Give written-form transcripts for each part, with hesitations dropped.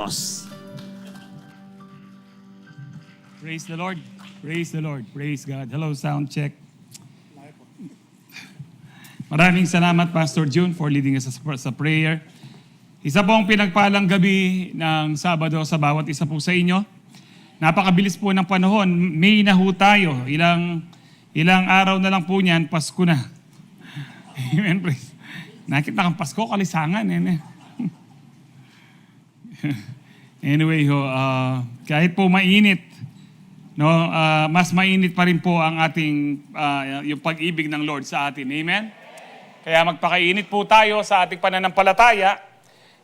Praise the Lord. Praise the Lord. Praise God. Hello, sound check. Maraming salamat, Pastor June, for leading us sa prayer. Isa pong pinagpalang gabi ng Sabado sa bawat isa po sa inyo. Napakabilis po ng panahon. May na ho tayo. Ilang araw na lang po niyan, Pasko na. Amen, praise. Nakita kang Pasko, kalisangan. Anyway, kahit po mainit, mas mainit pa rin po ang ating yung pag-ibig ng Lord sa atin. Amen? Kaya magpakainit po tayo sa ating pananampalataya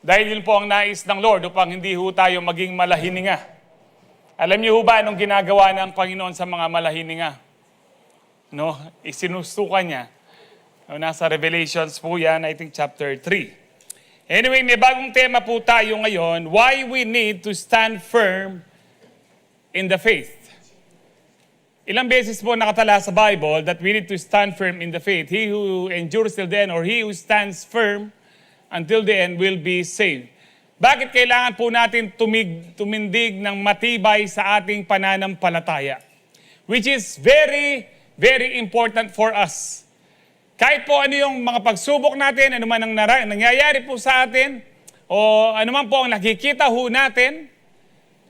dahil yun po ang nais ng Lord upang hindi ho tayo maging malahininga. Alam niyo ho ba anong ginagawa ng Panginoon sa mga malahininga? Isinustukan niya. Nasa Revelations po yan, I think chapter 3. Anyway, may bagong tema po tayo ngayon, why we need to stand firm in the faith. Ilang beses po nakatala sa Bible that we need to stand firm in the faith. He who endures till the end or he who stands firm until the end will be saved. Bakit kailangan po natin tumindig ng matibay sa ating pananampalataya? Which is very, very important for us. Kahit po ano yung mga pagsubok natin, ano man ang nangyayari po sa atin, o ano man po ang nakikita ho natin,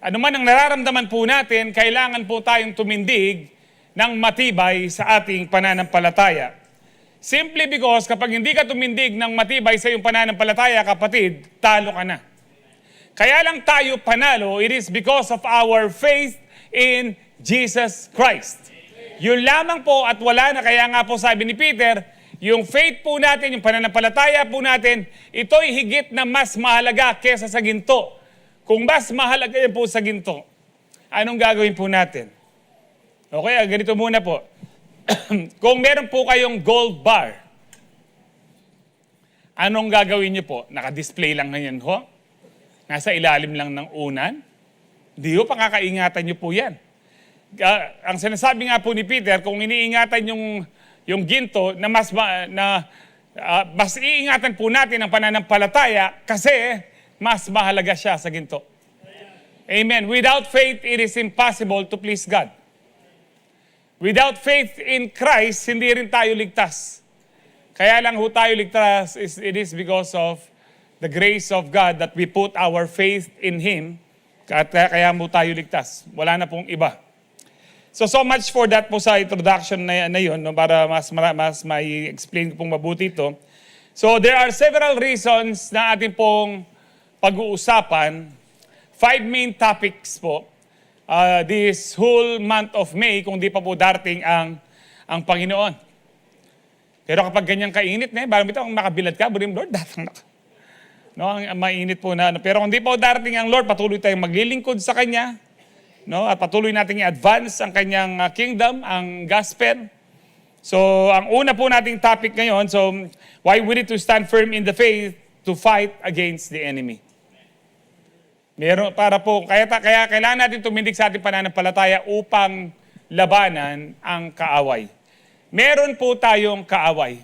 ano man ang nararamdaman po natin, kailangan po tayong tumindig ng matibay sa ating pananampalataya. Simply because kapag hindi ka tumindig ng matibay sa iyong pananampalataya, kapatid, talo ka na. Kaya lang tayo panalo, it is because of our faith in Jesus Christ. Yun lamang po at wala na, kaya nga po sabi ni Peter, yung faith po natin, yung pananampalataya po natin, ito'y higit na mas mahalaga kesa sa ginto. Kung mas mahalaga yan po sa ginto, anong gagawin po natin? Okay, ganito muna po. Kung meron po kayong gold bar, anong gagawin niyo po? Naka-display lang ngayon ho? Nasa ilalim lang ng unan? Di ho, pakakaingatan niyo po yan. Ang sinasabi nga po ni Peter, kung iniingatan yung ginto na mas iingatan po natin ang pananampalataya kasi mas mahalaga siya sa ginto. Amen. Without faith, it is impossible to please God. Without faith in Christ, hindi rin tayo ligtas. Kaya lang ho tayo ligtas, it is because of the grace of God that we put our faith in Him. Kaya mo tayo ligtas. Wala na pong iba. So much for that po sa introduction na yun, para mas ma-explain ko pong mabuti ito. So there are several reasons na ating pong pag-uusapan. 5 main topics po. This whole month of May, kung di pa po darating ang Panginoon. Pero kapag ganyan kainit parang bitaw, makabilad ka, bulim Lord, datang na ka. Ang mainit po na. Pero kung di pa po darating ang Lord, patuloy tayong maglilingkod sa Kanya. At patuloy nating i-advance ang kanyang kingdom, ang gospel. So, ang una po nating topic ngayon, why we need to stand firm in the faith to fight against the enemy. Kaya kailangan natin tumindig sa ating pananampalataya upang labanan ang kaaway. Meron po tayong kaaway.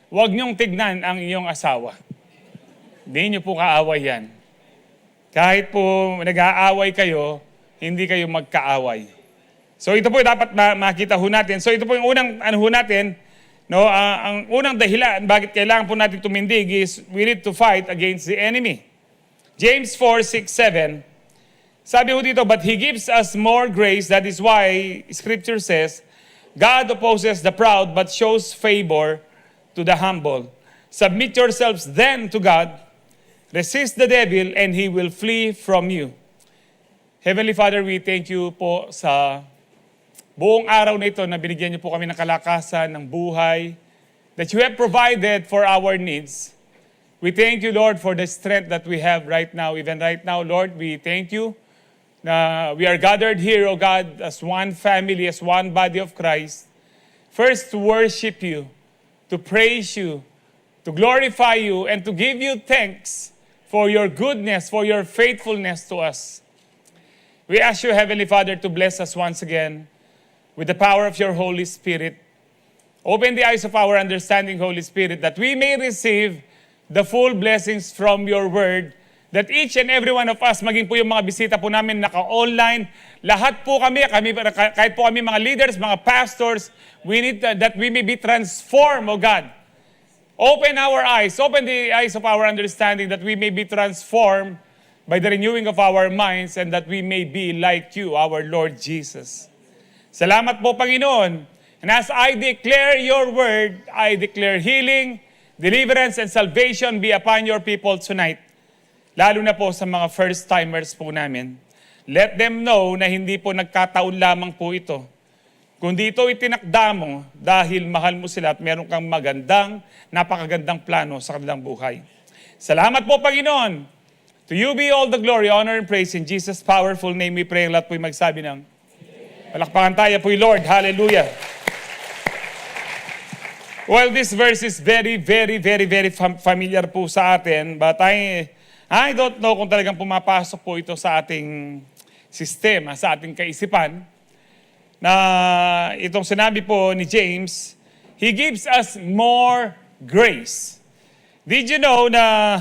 Huwag niyong tignan ang iyong asawa. Hindi niyo po kaaway yan. Kahit po nag-aaway kayo, hindi kayo magkaaway. So ito po dapat makita ho natin. So ito po yung unang natin, ang unang dahilan bakit kailangan po natin tumindig is we need to fight against the enemy. James 4:6-7, sabi ho dito, but He gives us more grace, that is why Scripture says, God opposes the proud but shows favor to the humble. Submit yourselves then to God, resist the devil and he will flee from you. Heavenly Father, we thank you po sa buong araw na ito na binigyan niyo po kami ng kalakasan, ng buhay, that you have provided for our needs. We thank you, Lord, for the strength that we have right now. Even right now, Lord, we thank you na we are gathered here, O God, as one family, as one body of Christ. First, to worship you, to praise you, to glorify you, and to give you thanks for your goodness, for your faithfulness to us. We ask you, Heavenly Father, to bless us once again with the power of your Holy Spirit. Open the eyes of our understanding, Holy Spirit, that we may receive the full blessings from your word that each and every one of us, maging po yung mga bisita po namin naka-online, lahat po kami, kahit po kami mga leaders, mga pastors, we need that we may be transformed, O God. Open our eyes, open the eyes of our understanding that we may be transformed by the renewing of our minds and that we may be like you, our Lord Jesus. Salamat po, Panginoon. And as I declare your word, I declare healing, deliverance, and salvation be upon your people tonight. Lalo na po sa mga first-timers po namin. Let them know na hindi po nagkataon lamang po ito. Kundi ito itinakda mo dahil mahal mo sila at meron kang magandang, napakagandang plano sa kanilang buhay. Salamat po, Panginoon. To you be all the glory, honor, and praise. In Jesus' powerful name we pray. Lahat po'y magsabi ng palakpakan tayo po'y Lord. Hallelujah. Well, this verse is very familiar po sa atin. But I don't know kung talagang pumapasok po ito sa ating sistema, sa ating kaisipan, na itong sinabi po ni James, He gives us more grace. Did you know na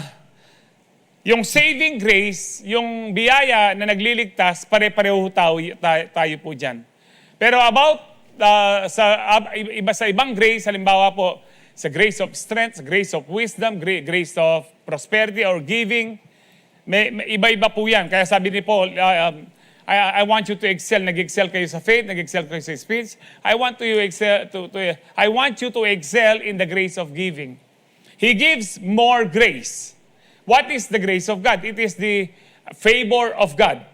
yung saving grace, yung biyaya na nagliligtas, pare-pareho tayo po dyan. Pero about sa ibang grace, halimbawa po, sa grace of strength, sa grace of wisdom, grace of prosperity or giving, iba-iba po yan. Kaya sabi ni Paul, I want you to excel. Nag-excel kayo sa faith, nag-excel kayo sa speech. I want you to excel in the grace of giving. He gives more grace. What is the grace of God? It is the favor of God.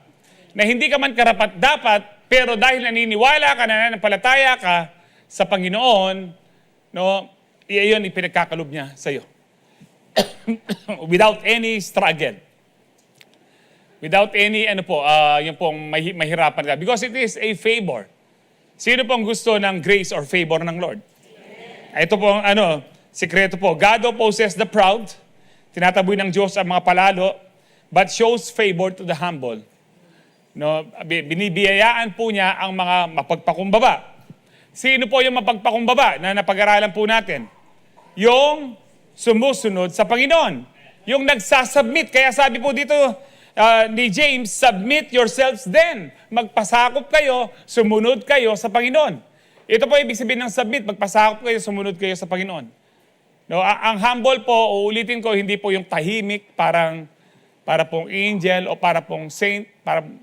Na hindi ka man karapat-dapat, pero dahil naniniwala ka, nananampalataya ka sa Panginoon, no, iyon ipinagkakalob niya sa iyo. Without any struggle. Without any, yung pong mahirapan ka. Because it is a favor. Sino pong gusto ng grace or favor ng Lord? Ito pong, sikreto po. God opposes the proud. Tinataboy ng Diyos ang mga palalo, but shows favor to the humble. No, binibiyayaan po niya ang mga mapagpakumbaba. Sino po yung mapagpakumbaba na napag-aralan po natin? Yung sumusunod sa Panginoon. Yung nagsasubmit. Kaya sabi po dito ni James, submit yourselves then. Magpasakop kayo, sumunod kayo sa Panginoon. Ito po ibig sabihin ng submit, magpasakop kayo, sumunod kayo sa Panginoon. No, ang humble po, uulitin ko, hindi po yung tahimik, para pong angel o para pong saint, parang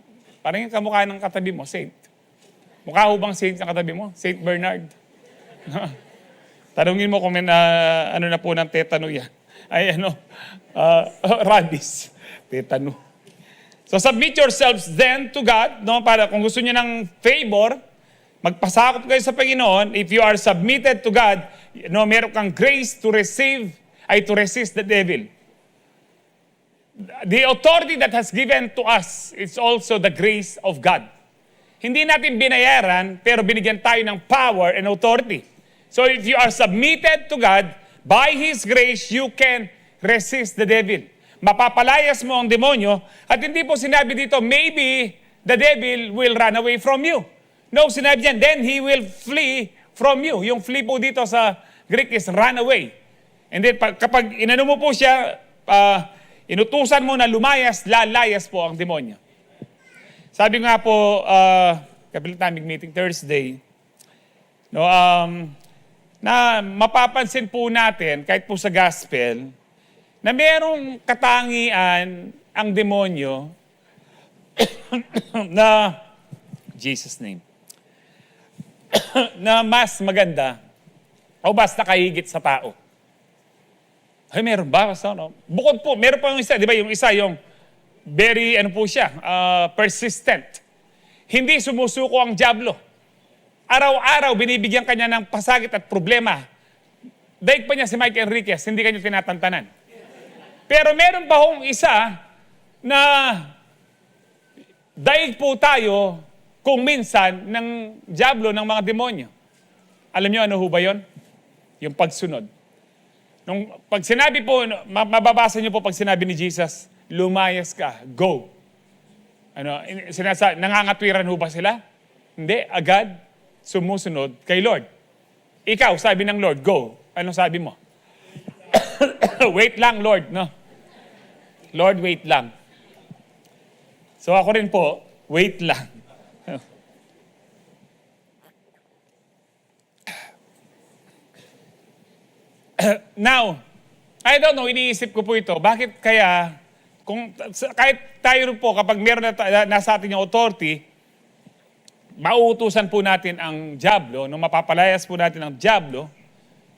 yung kamukha ng katabi mo, saint. Mukha ho bang saint ang katabi mo? Saint Bernard. Tanungin mo kung may ano na po ng tetano yan. Rabies. Tetano. So submit yourselves then to God, no? Para kung gusto niyo ng favor, magpasakop kayo sa Panginoon. If you are submitted to God, no, meron kang grace to resist the devil. The authority that has given to us is also the grace of God. Hindi natin binayaran, pero binigyan tayo ng power and authority. So if you are submitted to God, by His grace, you can resist the devil. Mapapalayas mo ang demonyo, at hindi po sinabi dito, maybe the devil will run away from you. No, sinabi diyan, then he will flee from you. Yung flee po dito sa Greek is run away. And then kapag inano mo po siya, inutusan mo na lumayas, lalayas po ang demonyo. Sabi nga po, Capital Timing Meeting Thursday, no, na mapapansin po natin, kahit po sa gospel, na merong katangian ang demonyo na, Jesus name, na mas maganda o basta kahigit sa tao. Ay, meron ba? So, no? Bukod po, meron pa yung isa, di ba? Yung isa, yung very, persistent. Hindi sumusuko ang dyablo. Araw-araw, binibigyan kanya ng pasakit at problema. Daig pa niya si Mike Enriquez, hindi kanya tinatantanan. Pero meron pa hong isa na daig po tayo kung minsan ng dyablo, ng mga demonyo. Alam niyo ano ho ba yun? Yung pagsunod. Pag sinabi po, mababasa niyo po pag sinabi ni Jesus, lumayas ka, go. Nangangatwiran ho ba sila? Hindi, agad sumusunod kay Lord. Ikaw, sabi ng Lord, go. Ano sabi mo? Wait lang, Lord, no? Lord, wait lang. So ako rin po, wait lang. Now, I don't know, iniisip ko po ito, bakit kaya, kahit tayo po, kapag meron nasa atin yung authority, mauutusan po natin ang diablo, no, mapapalayas po natin ang diablo,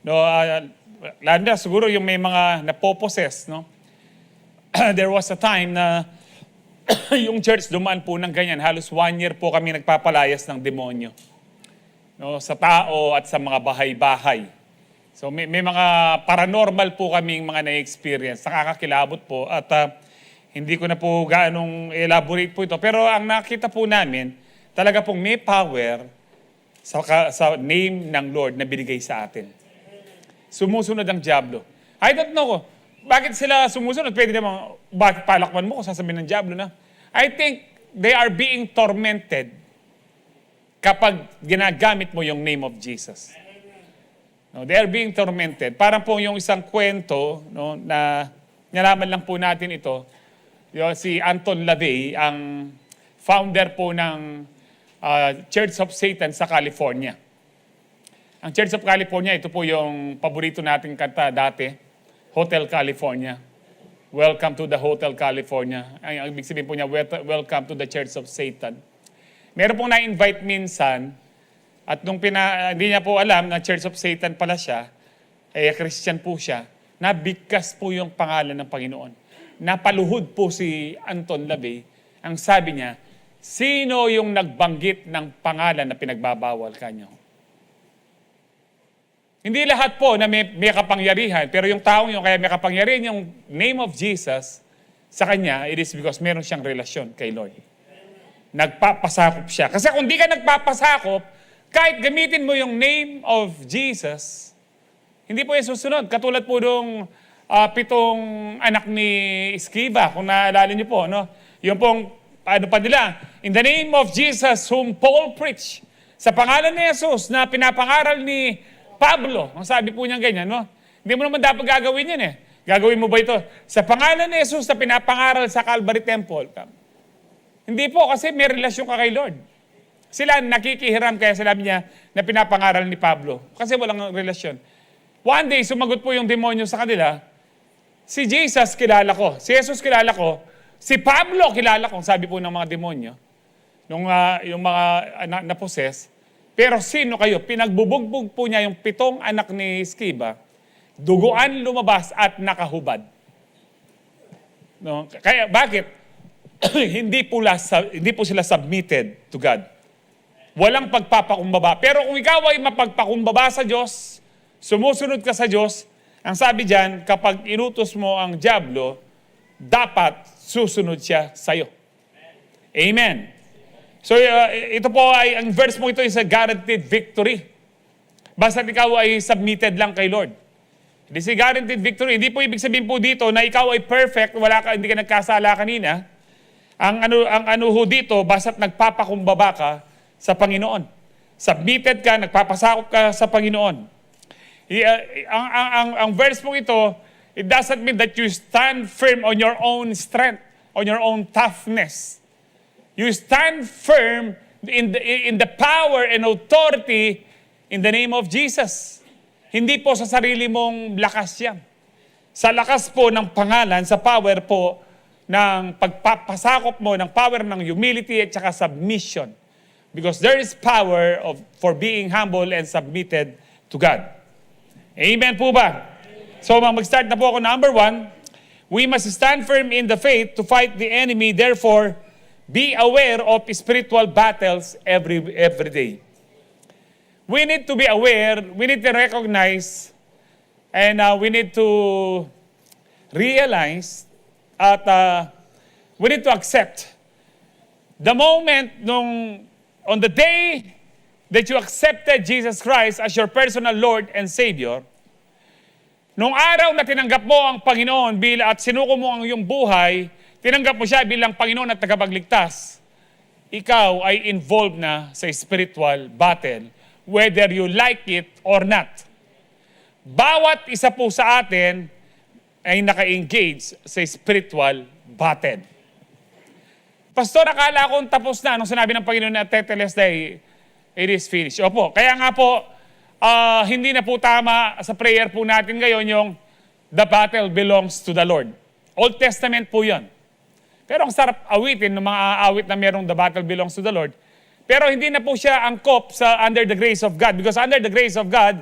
no, lalo na siguro yung may mga napopossess, no. There was a time na yung church dumaan po ng ganyan, halos 1 year po kami nagpapalayas ng demonyo, no, sa tao at sa mga bahay-bahay. So may mga paranormal po kaming mga na-experience, nakakakilabot po at hindi ko na po gaanong elaborate po ito. Pero ang nakita po namin, talaga pong may power sa name ng Lord na binigay sa atin. Sumusunod ang diablo. I don't know bakit sila sumusunod. Pwede naman, bakit palakman mo kung sasabihin ng diablo na? I think they are being tormented kapag ginagamit mo yung name of Jesus. No, they are being tormented. Parang po yung isang kwento, no, na nalaman lang po natin ito. Si Anton LaVey, ang founder po ng Church of Satan sa California. Ang Church of California, ito po yung paborito nating kanta dati, Hotel California. Welcome to the Hotel California. Ang ibig sabihin po niya, welcome to the Church of Satan. Meron pong na-invite minsan, at nung hindi niya po alam na Church of Satan pala siya, Christian po siya, nabigkas po yung pangalan ng Panginoon. Napaluhod po si Anton LaVey. Ang sabi niya, sino yung nagbanggit ng pangalan na pinagbabawal kanyo? Hindi lahat po na may kapangyarihan, pero yung taong yung kaya may kapangyarihan, yung name of Jesus, sa kanya, it is because meron siyang relasyon kay Lord. Nagpapasakop siya. Kasi kung di ka nagpapasakop, kahit gamitin mo yung name of Jesus, hindi po yung susunod. Katulad po nung 7 anak ni Sceva, kung naalala niyo po, no? Yung pong, in the name of Jesus whom Paul preached, sa pangalan ni Jesus na pinapangaral ni Pablo, ang sabi po niya ganyan, no? Hindi mo naman dapat gagawin yan eh. Gagawin mo ba ito? Sa pangalan ni Jesus na pinapangaral sa Calvary Temple. Hindi po, kasi may relasyon ka kay Lord. Sila nakikihiram kaya sinabi niya na pinapangaral ni Pablo. Kasi walang relasyon. One day, sumagot po yung demonyo sa kanila, si Jesus kilala ko, si Jesus kilala ko, si Pablo kilala ko, sabi po ng mga demonyo, yung mga na-possess. Pero sino kayo? Pinagbubugbog po niya yung 7 anak ni Sceva, duguan lumabas at nakahubad. No? Kaya bakit? hindi po sila submitted to God. Walang pagpapakumbaba. Pero kung ikaw ay mapagpakumbaba sa Diyos, sumusunod ka sa Diyos, ang sabi diyan, kapag inutos mo ang diablo, dapat susunod siya sa'yo. Amen. So ito po ay, ang verse mo ito is a guaranteed victory. Basta ikaw ay submitted lang kay Lord. This is guaranteed victory. Hindi po ibig sabihin po dito na ikaw ay perfect, hindi ka nagkasala kanina. Ang ano ho dito, basta't nagpapakumbaba ka sa Panginoon. Submitted ka, nagpapasakop ka sa Panginoon. Ang verse mo ito, it doesn't mean that you stand firm on your own strength, on your own toughness. You stand firm in the power and authority in the name of Jesus. Hindi po sa sarili mong lakas yan. Sa lakas po ng pangalan, sa power po ng pagpapasakop mo, ng power ng humility at saka submission. Because there is power for being humble and submitted to God. Amen po ba? So mag-start na po ako. Number 1, we must stand firm in the faith to fight the enemy. Therefore, be aware of spiritual battles every day. We need to be aware, we need to recognize, and we need to realize at we need to accept the moment on the day that you accepted Jesus Christ as your personal Lord and Savior, nung araw na tinanggap mo ang Panginoon at sinuko mo ang iyong buhay, tinanggap mo siya bilang Panginoon at tagapagligtas, ikaw ay involved na sa spiritual battle, whether you like it or not. Bawat isa po sa atin ay naka-engage sa spiritual battle. Pastor, akala kong tapos na nung sinabi ng Panginoon na tetelestai, it is finished. Opo, kaya nga po, hindi na po tama sa prayer po natin ngayon yung the battle belongs to the Lord. Old Testament po yon. Pero ang sarap awitin ng mga aawit na merong the battle belongs to the Lord. Pero hindi na po siya angkop sa under the grace of God. Because under the grace of God,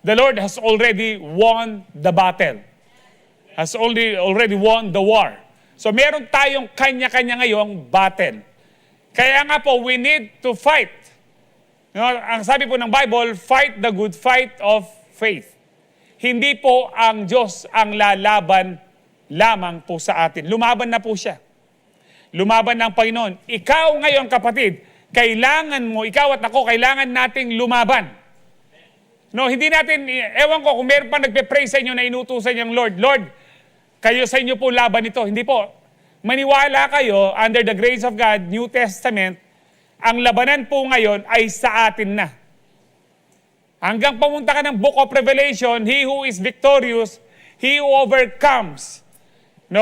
the Lord has already won the battle. Has already won the war. So meron tayong kanya-kanya ngayong battle. Kaya nga po, we need to fight. You know, ang sabi po ng Bible, fight the good fight of faith. Hindi po ang Diyos ang lalaban lamang po sa atin. Lumaban na po siya. Lumaban ng Panginoon. Ikaw ngayon, kapatid, kailangan mo, ikaw at ako, kailangan nating lumaban. No, hindi natin, ewan ko, kung meron pa nagpe-pray sa inyo na inutusan niyang Lord, Lord, kayo sa inyo po laban ito. Hindi po. Maniwala kayo, under the grace of God, New Testament, ang labanan po ngayon ay sa atin na. Hanggang pumunta ka ng Book of Revelation, he who is victorious, he who overcomes. No,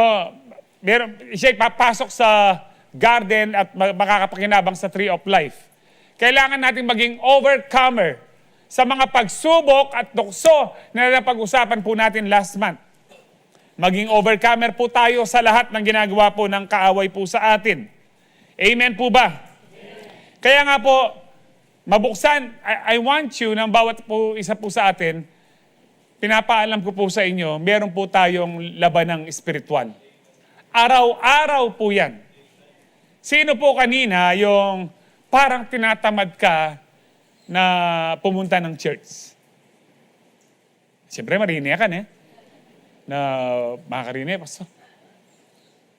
siya papasok sa garden at makakapakinabang sa tree of life. Kailangan natin maging overcomer sa mga pagsubok at tukso na napag-usapan po natin last month. Maging overcomer po tayo sa lahat ng ginagawa po ng kaaway po sa atin. Amen po ba? Amen. Kaya nga po, mabuksan, I want you, ng bawat po isa po sa atin, pinapaalam ko po sa inyo, meron po tayong labanang espiritual. Araw-araw po yan. Sino po kanina yung parang tinatamad ka na pumunta ng church? Siyempre, mariniakan na makakarinig, Pastor.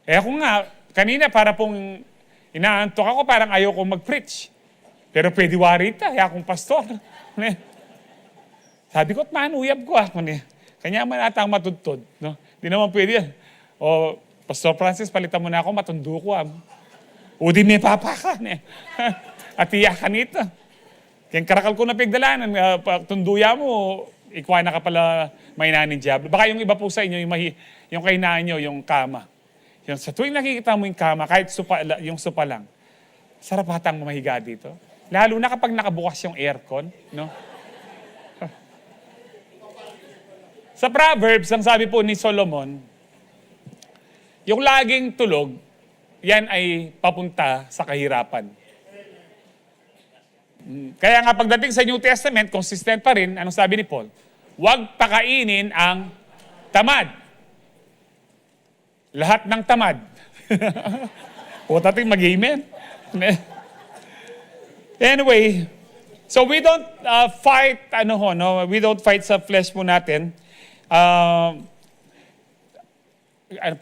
Ako nga, kanina para pong inaantok ako, parang ayaw kong mag-preach. Pero pwede warita, akong pastor. Sabi ko, manuyab ko ako. Kanya man ata ang matudtod. No? Di naman pwede yan. O, Pastor Francis, palitan mo na ako, matundo ko. O di may papakan. At iyakan ito. Kaya karakal ko na pigdalanan, tunduya mo, ikuha na ka pala mainanin Diablo. Baka yung iba po sa inyo, yung kahinaan nyo, yung kama. Yung, sa tuwing nakikita mo yung kama, kahit yung sopa lang, sarap hatang mahiga dito. Lalo na kapag nakabukas yung aircon. No? Sa Proverbs, ang sabi po ni Solomon, yung laging tulog, yan ay papunta sa kahirapan. Kaya nga pagdating sa New Testament, consistent pa rin, anong sabi ni Paul? Huwag pakainin ang tamad. Lahat ng tamad. O tating mag-amen. Anyway, so we don't fight, we don't fight sa flesh po natin.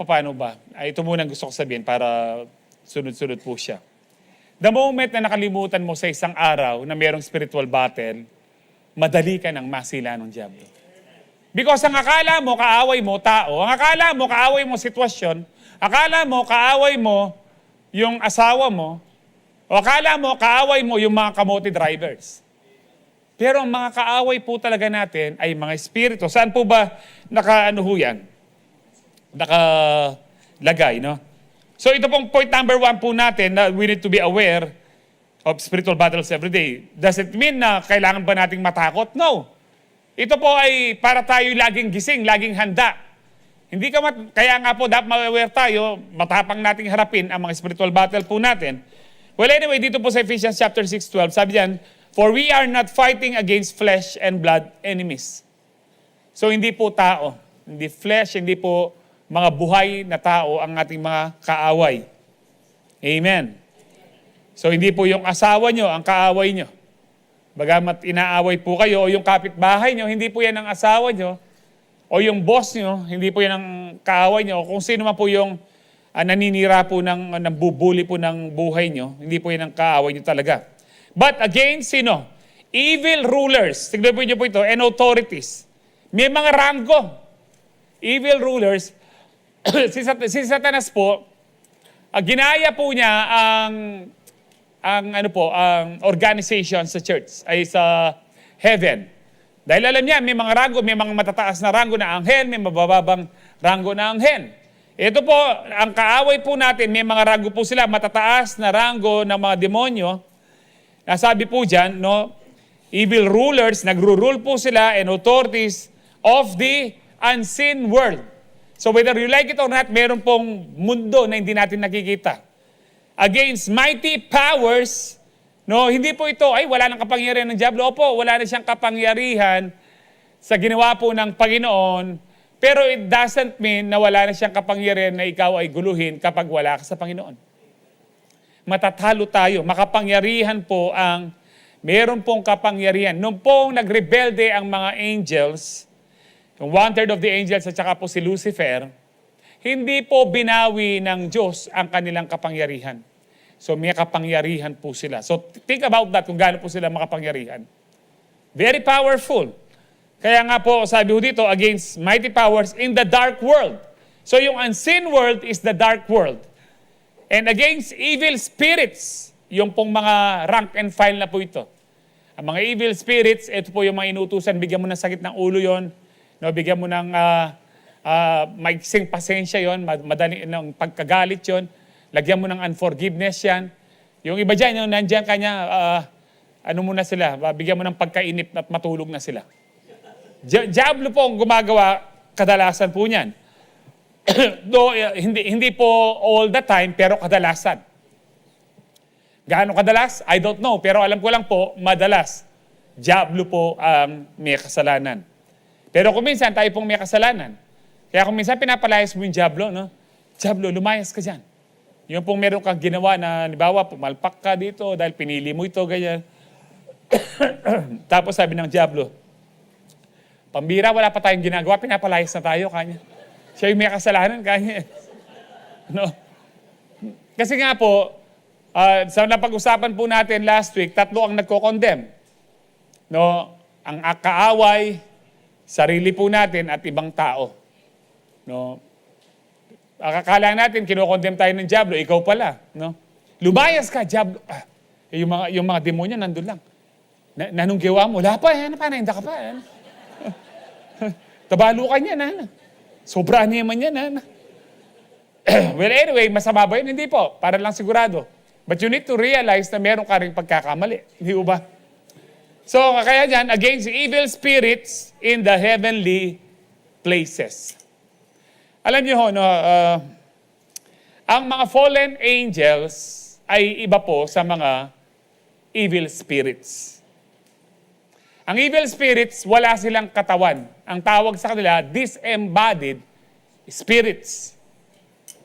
Paano ba? Ito muna gusto ko sabihin para sunod-sunod po siya. The moment na nakalimutan mo sa isang araw na mayroong spiritual battle, madali ka ng masila ng Diablo. Because ang akala mo, kaaway mo, tao. Ang akala mo, kaaway mo, sitwasyon. Akala mo, kaaway mo, yung asawa mo. O akala mo, kaaway mo, yung mga kamote drivers. Pero ang mga kaaway po talaga natin ay mga espiritu. Saan po ba nakalagay, no? So ito pong point number 1 po natin na we need to be aware of spiritual battles every day. Does it mean na kailangan ba nating matakot? No. Ito po ay para tayo laging gising, laging handa. Kaya nga po dapat ma-aware tayo, matapang nating harapin ang mga spiritual battle po natin. Well anyway, dito po sa Ephesians chapter 6:12, sabi diyan, for we are not fighting against flesh and blood enemies. So hindi po tao, hindi flesh, hindi po mga buhay na tao ang ating mga kaaway. Amen. So hindi po yung asawa nyo ang kaaway nyo. Bagamat inaaway po kayo o yung kapitbahay nyo, hindi po yan ang asawa nyo. O yung boss nyo, hindi po yan ang kaaway nyo. O kung sino man po yung naninira po bubuli po ng buhay nyo, hindi po yan ang kaaway nyo talaga. But again, sino? Evil rulers. Tignan po nyo po ito, and authorities. May mga ranggo. Evil rulers. Si Satanas po, ginaya po niya ang organization sa church, ay sa heaven. Dahil alam niya, may mga rango, may mga matataas na rango na anghel, may mabababang rango na anghel. Ito po, ang kaaway po natin, may mga rango po sila, matataas na rango ng mga demonyo. Nasabi po dyan, no, evil rulers, nagro-rule po sila and authorities of the unseen world. So whether you like it or not, meron pong mundo na hindi natin nakikita. Against mighty powers, no, hindi po ito, ay wala nang kapangyarihan ng diablo. Opo, wala na siyang kapangyarihan sa ginawa po ng Panginoon, pero it doesn't mean na wala na siyang kapangyarihan na ikaw ay guluhin kapag wala ka sa Panginoon. Matatalo tayo. Makapangyarihan po ang, meron pong kapangyarihan. Nung pong nagrebelde ang mga angels, yung 1/3 of the angels at saka po si Lucifer, hindi po binawi ng Diyos ang kanilang kapangyarihan. So may kapangyarihan po sila. So think about that kung gaano po sila makapangyarihan. Very powerful. Kaya nga po sabi ho dito, against mighty powers in the dark world. So yung unseen world is the dark world. And against evil spirits, yung pong mga rank and file na po ito. Ang mga evil spirits, ito po yung mga inutusan, bigyan mo ng sakit ng ulo yon, no, bigyan mo ng maiksing pasensya yon, madali ng pagkagalit yon. Lagyan mo ng unforgiveness yan. Yung iba dyan, yung nandyan kanya, ano muna sila, bigyan mo ng pagkainip at matulog na sila. Diablo po ang gumagawa, kadalasan po niyan. Though, hindi po all the time, pero kadalasan. Gaano kadalas? I don't know. Pero alam ko lang po, madalas, diablo po ang may kasalanan. Pero kung minsan, tayo pong may kasalanan. Kaya kung minsan, pinapalayas mo yung diablo, no? Diablo, lumayas ka dyan. Yung pong meron kang ginawa na, halimbawa, pumalpak ka dito dahil pinili mo ito, ganyan. Tapos sabi ng diablo, pambira, wala pa tayong ginagawa, pinapalayas na tayo, kanya. Siya yung may kasalanan, kanya. No? Kasi nga po, sa napag-usapan po natin last week, 3 ang nagko-condemn. No? Ang kaaway, sarili po natin at ibang tao. No? Akakala natin, kinokondem tayo ng diablo, ikaw pala. No? Lumayas ka, diablo. Yung mga demonyo, nandun lang. Nanong gawa mo? Wala pa, nahinda ka pa. Tabalo ka niya, sobra niya man yan. Well, anyway, masama ba yun? Hindi po, para lang sigurado. But you need to realize na meron ka rin pagkakamali. Hindi ba? So, kaya dyan, against evil spirits in the heavenly places. Alam niyo ho, no, ang mga fallen angels ay iba po sa mga evil spirits. Ang evil spirits, wala silang katawan. Ang tawag sa kanila, disembodied spirits.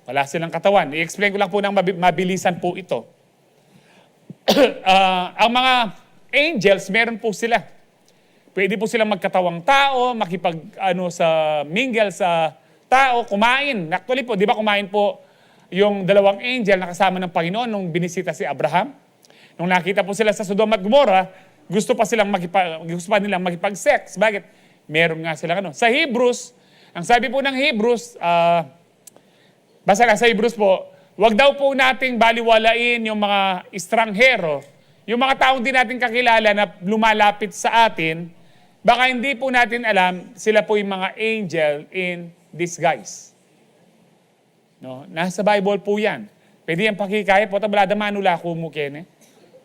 Wala silang katawan. I-explain ko lang po ng mabilisan po ito. Ang mga angels, meron po sila. Pwede po silang magkatawang tao, mingle sa tao, kumain. Actually po, di ba kumain po yung 2 angel na kasama ng Panginoon nung binisita si Abraham? Nung nakita po sila sa Sodom at Gomorrah, gusto pa nilang makipag-sex. Bakit? Meron nga sila Sa Hebrews, ang sabi po ng Hebrews, basta sa Hebrews po, wag daw po nating baliwalain yung mga estranghero, yung mga taong di natin kakilala na lumalapit sa atin, baka hindi po natin alam, sila po yung mga angel in disguise. No? Nasa Bible po yan. Pwede yung pakikaya po, tabalada manula ko mo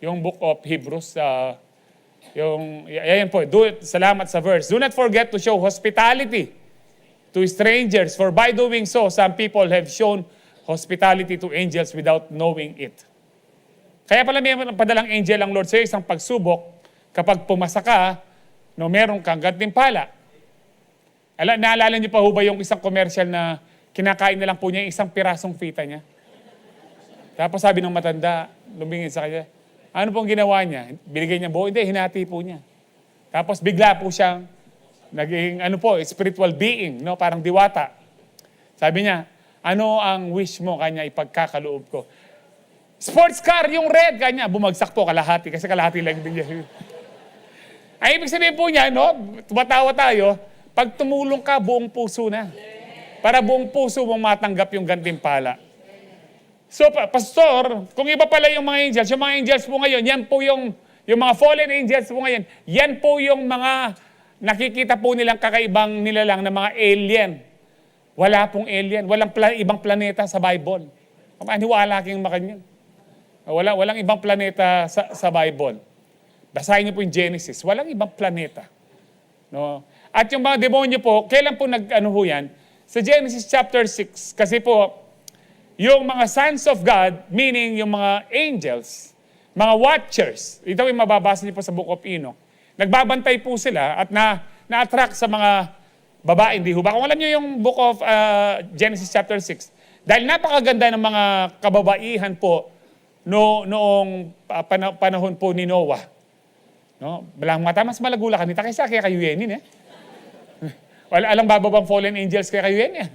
yung book of Hebrews, yan po, salamat sa verse. Do not forget to show hospitality to strangers, for by doing so, some people have shown hospitality to angels without knowing it. Kaya pala may padalang angel ang Lord sa isang pagsubok, kapag pumasa ka, no, meron kang gantimpala. Naalala niyo pa ho ba yung isang commercial na kinakain na lang po niya yung isang pirasong fita niya? Tapos sabi ng matanda, lumingin sa kanya, ano pong ginawa niya? Binigay niya buo? Hindi, hinati po niya. Tapos bigla po siyang naging spiritual being, no? Parang diwata. Sabi niya, ano ang wish mo kanya ipagkakaloob ko? Sports car, yung red, kanya, bumagsak po kalahati, kasi kalahati lang din niya. Ay, ibig sabihin po niya, no? Tumatawa tayo, pag tumulong ka, buong puso na. Para buong puso mong matanggap yung gantimpala. So, pastor, kung iba pala yung mga angels po ngayon, yan po yung mga fallen angels po ngayon, yan po yung mga nakikita po nilang kakaibang nilalang na mga alien. Wala pong alien. Walang ibang planeta sa Bible. Maniwala kayong makanyan. Walang ibang planeta sa Bible. Basahin niyo po yung Genesis. Walang ibang planeta. No? At yung mga demonyo po, kailan po nag-ano ho yan? Sa Genesis chapter 6, kasi po, yung mga sons of God, meaning yung mga angels, mga watchers, ito yung mababasa niyo po sa Book of Enoch, nagbabantay po sila at na-attract sa mga babae, hindi ho ba? Kung alam niyo yung Book of Genesis chapter 6, dahil napakaganda ng mga kababaihan po noong panahon po ni Noah. No? Balang mata, mas malagula ka nita kaysa kaya kayo yenin eh. Alang bababang fallen angels kaya kayo yan eh.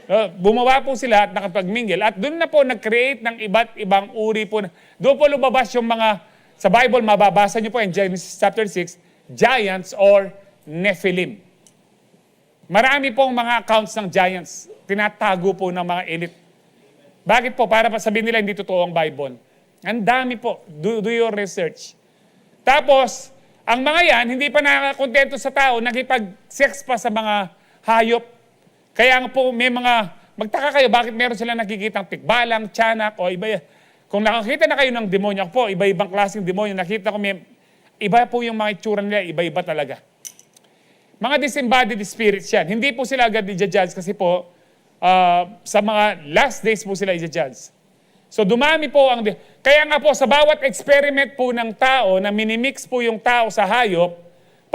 No? Bumawa po sila at nakapagmingle. At doon na po nag-create ng iba't ibang uri po. Doon po lumabas yung mga, sa Bible, mababasa niyo po in Genesis chapter 6, giants or Nephilim. Marami pong mga accounts ng giants. Tinatago po ng mga elite. Bakit po? Para pa sabihin nila hindi totoo ang Bible. Ang dami po. Do your research. Tapos, ang mga yan, hindi pa nakakontento sa tao, nakipag-sex pa sa mga hayop. Kaya nga po, may mga, magtaka kayo, bakit meron sila nakikitang tikbalang, tiyanak, o iba. Kung nakakita na kayo ng demonyo po, iba-ibang klaseng demonyo, nakita ko iba po yung mga itsura nila, iba-iba talaga. Mga disembodied spirits yan. Hindi po sila agad i-judge kasi po, sa mga last days po sila i-judge. So dumami po ang... Kaya nga po sa bawat experiment po ng tao na minimix po yung tao sa hayop,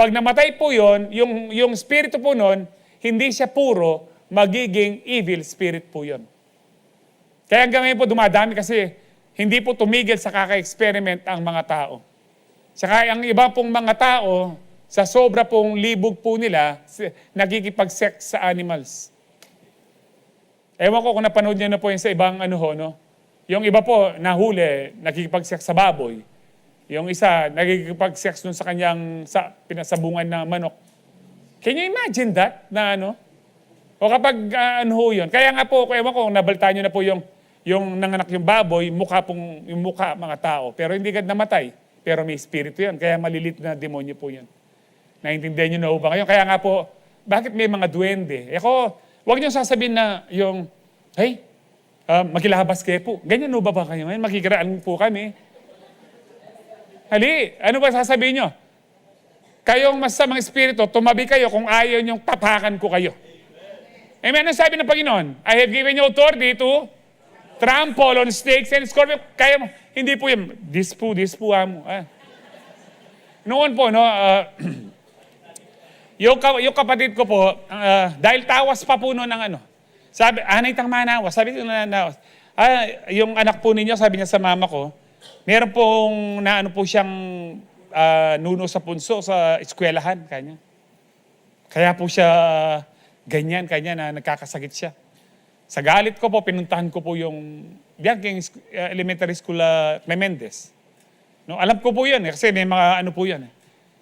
pag namatay po yon, yung spirito po nun, hindi siya puro, magiging evil spirit po yon. Kaya hanggang ngayon po dumadami kasi hindi po tumigil sa kaka-experiment ang mga tao. Saka ang iba pong mga tao, sa sobra pong libog po nila, nagkikipag-sex sa animals. Ewan ko kung napanood niyo na po yun sa ibang no? Yung iba po, nahuli, nakikipag-sex sa baboy. Yung isa, nakikipag-sex dun sa kanyang pinasabungan na manok. Can you imagine that? Na O kapag yun. Kaya nga po, ewan ko, nabaltaan nyo na po yung nanganak yung baboy, yung mukha mga tao. Pero hindi agad namatay. Pero may espiritu yun. Kaya malilit na demonyo po yun. Naintindihan nyo na ba ngayon? Kaya nga po, bakit may mga duwende? Huwag nyo sasabihin na hey, makilabas kayo po. Ganyan ba kayo ngayon? Makikiraan po kami. Hali, ano ba sasabihin nyo? Kayong masamang espiritu, tumabi kayo kung ayaw nyong tapakan ko kayo. Amen? Ano sabi ng Panginoon? I have given you authority to trample on snakes and scorpions. Kaya mo, hindi po yun. This po amo. Noon po, yung kapatid ko po, dahil tawas pa po noon ng sabi, anay tang manawas. Sabi ko na yung anak po ninyo, sabi niya sa mama ko, meron pong po siyang nuno sa punso sa eskwelahan kanya. Kaya po siya ganyan, kanya na nagkakasakit siya. Sa galit ko po, pinuntahan ko po yung elementary school Clemendes. No, alam ko po yun kasi may mga po yan.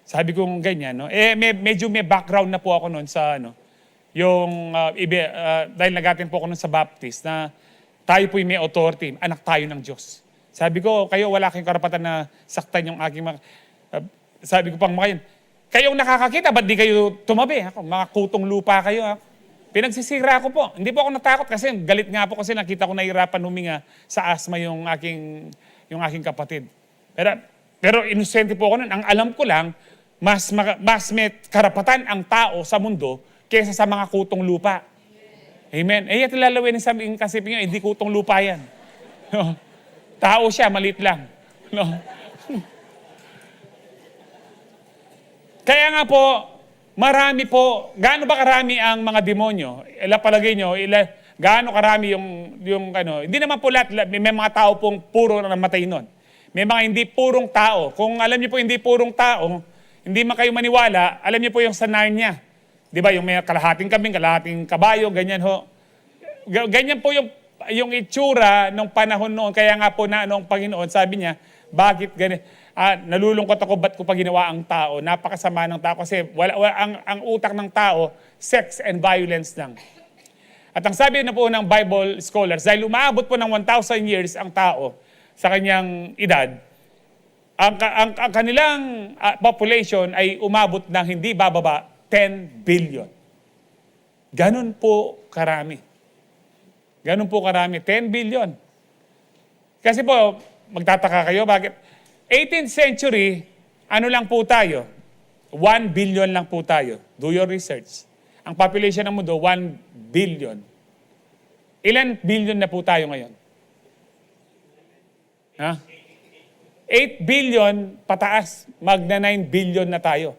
Sabi ko ganyan. No? Medyo may background na po ako noon sa dahil nag-attend po ako nun sa Baptist na tayo po'y may authority, anak tayo ng Diyos. Sabi ko, kayo wala kayong karapatan na saktan yung aking sabi ko pang mga yun, kayong nakakakita, ba't di kayo tumabi? Mga kutong lupa kayo. Pinagsisira ko po. Hindi po ako natakot kasi galit nga po kasi nakita ko nahirapan huminga sa asthma yung aking kapatid. Pero inosente po ako nun. Ang alam ko lang, mas may karapatan ang tao sa mundo kaysa sa mga kutong lupa. Amen. At lalawin sa kasipin nyo, hindi kutong lupa yan. No? Tao siya, maliit lang. No? Kaya nga po, marami po, gaano ba karami ang mga demonyo? Palagay nyo, gaano karami yung hindi naman po lahat, may mga tao pong puro na namatay nun. May mga hindi purong tao. Kung alam niyo po hindi purong tao, hindi man kayo maniwala, alam niyo po yung sa Narnia. Di ba, yung may kalahating kambing, kalahating kabayo, ganyan ho. Ganyan po yung itsura nung panahon noon. Kaya nga po noong Panginoon, sabi niya, bakit ganyan? Nalulungkot ako, ba't ko pa ginawa ang tao? Napakasama ng tao kasi ang utak ng tao, sex and violence lang. At ang sabi na po ng Bible scholars, dahil umaabot po ng 1,000 years ang tao sa kanyang edad, ang kanilang population ay umabot ng hindi bababa 10 billion. Ganun po karami. Ganun po karami, 10 billion. Kasi po, magtataka kayo, bakit? 18th century, ano lang po tayo? 1 billion lang po tayo. Do your research. Ang population ng mundo, 1 billion. Ilan billion na po tayo ngayon? Ha? 8 billion pataas, magna 9 billion na tayo.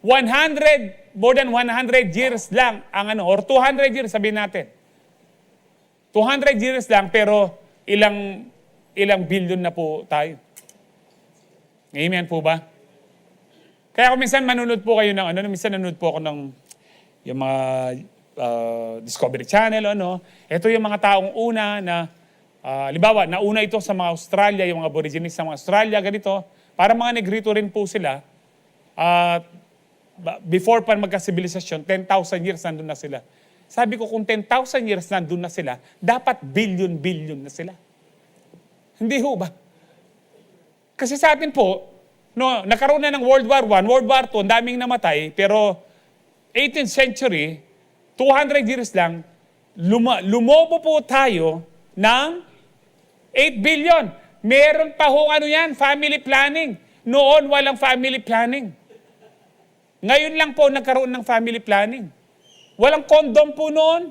100, more than 100 years lang ang or 200 years sabihin natin. 200 years lang pero ilang billion na po tayo. Amen po ba? Kaya kung minsan manunod po kayo ng minsan nanonood po ako ng yung mga Discovery Channel ito yung mga taong una na halimbawa, nauna ito sa mga Australia, yung mga aborigines sa mga Australia, ganito. Para mga negrito rin po sila. Before pa magka-sibilisasyon, 10,000 years nandun na sila. Sabi ko, kung 10,000 years nandun na sila, dapat billion-billion na sila. Hindi ho ba? Kasi sa atin po, nagkaroon na ng World War I, World War II, ang daming namatay, pero 18th century, 200 years lang, lumobo po tayo ng 8 billion. Meron pa hong family planning. Noon, walang family planning. Ngayon lang po nagkaroon ng family planning. Walang kondom po noon.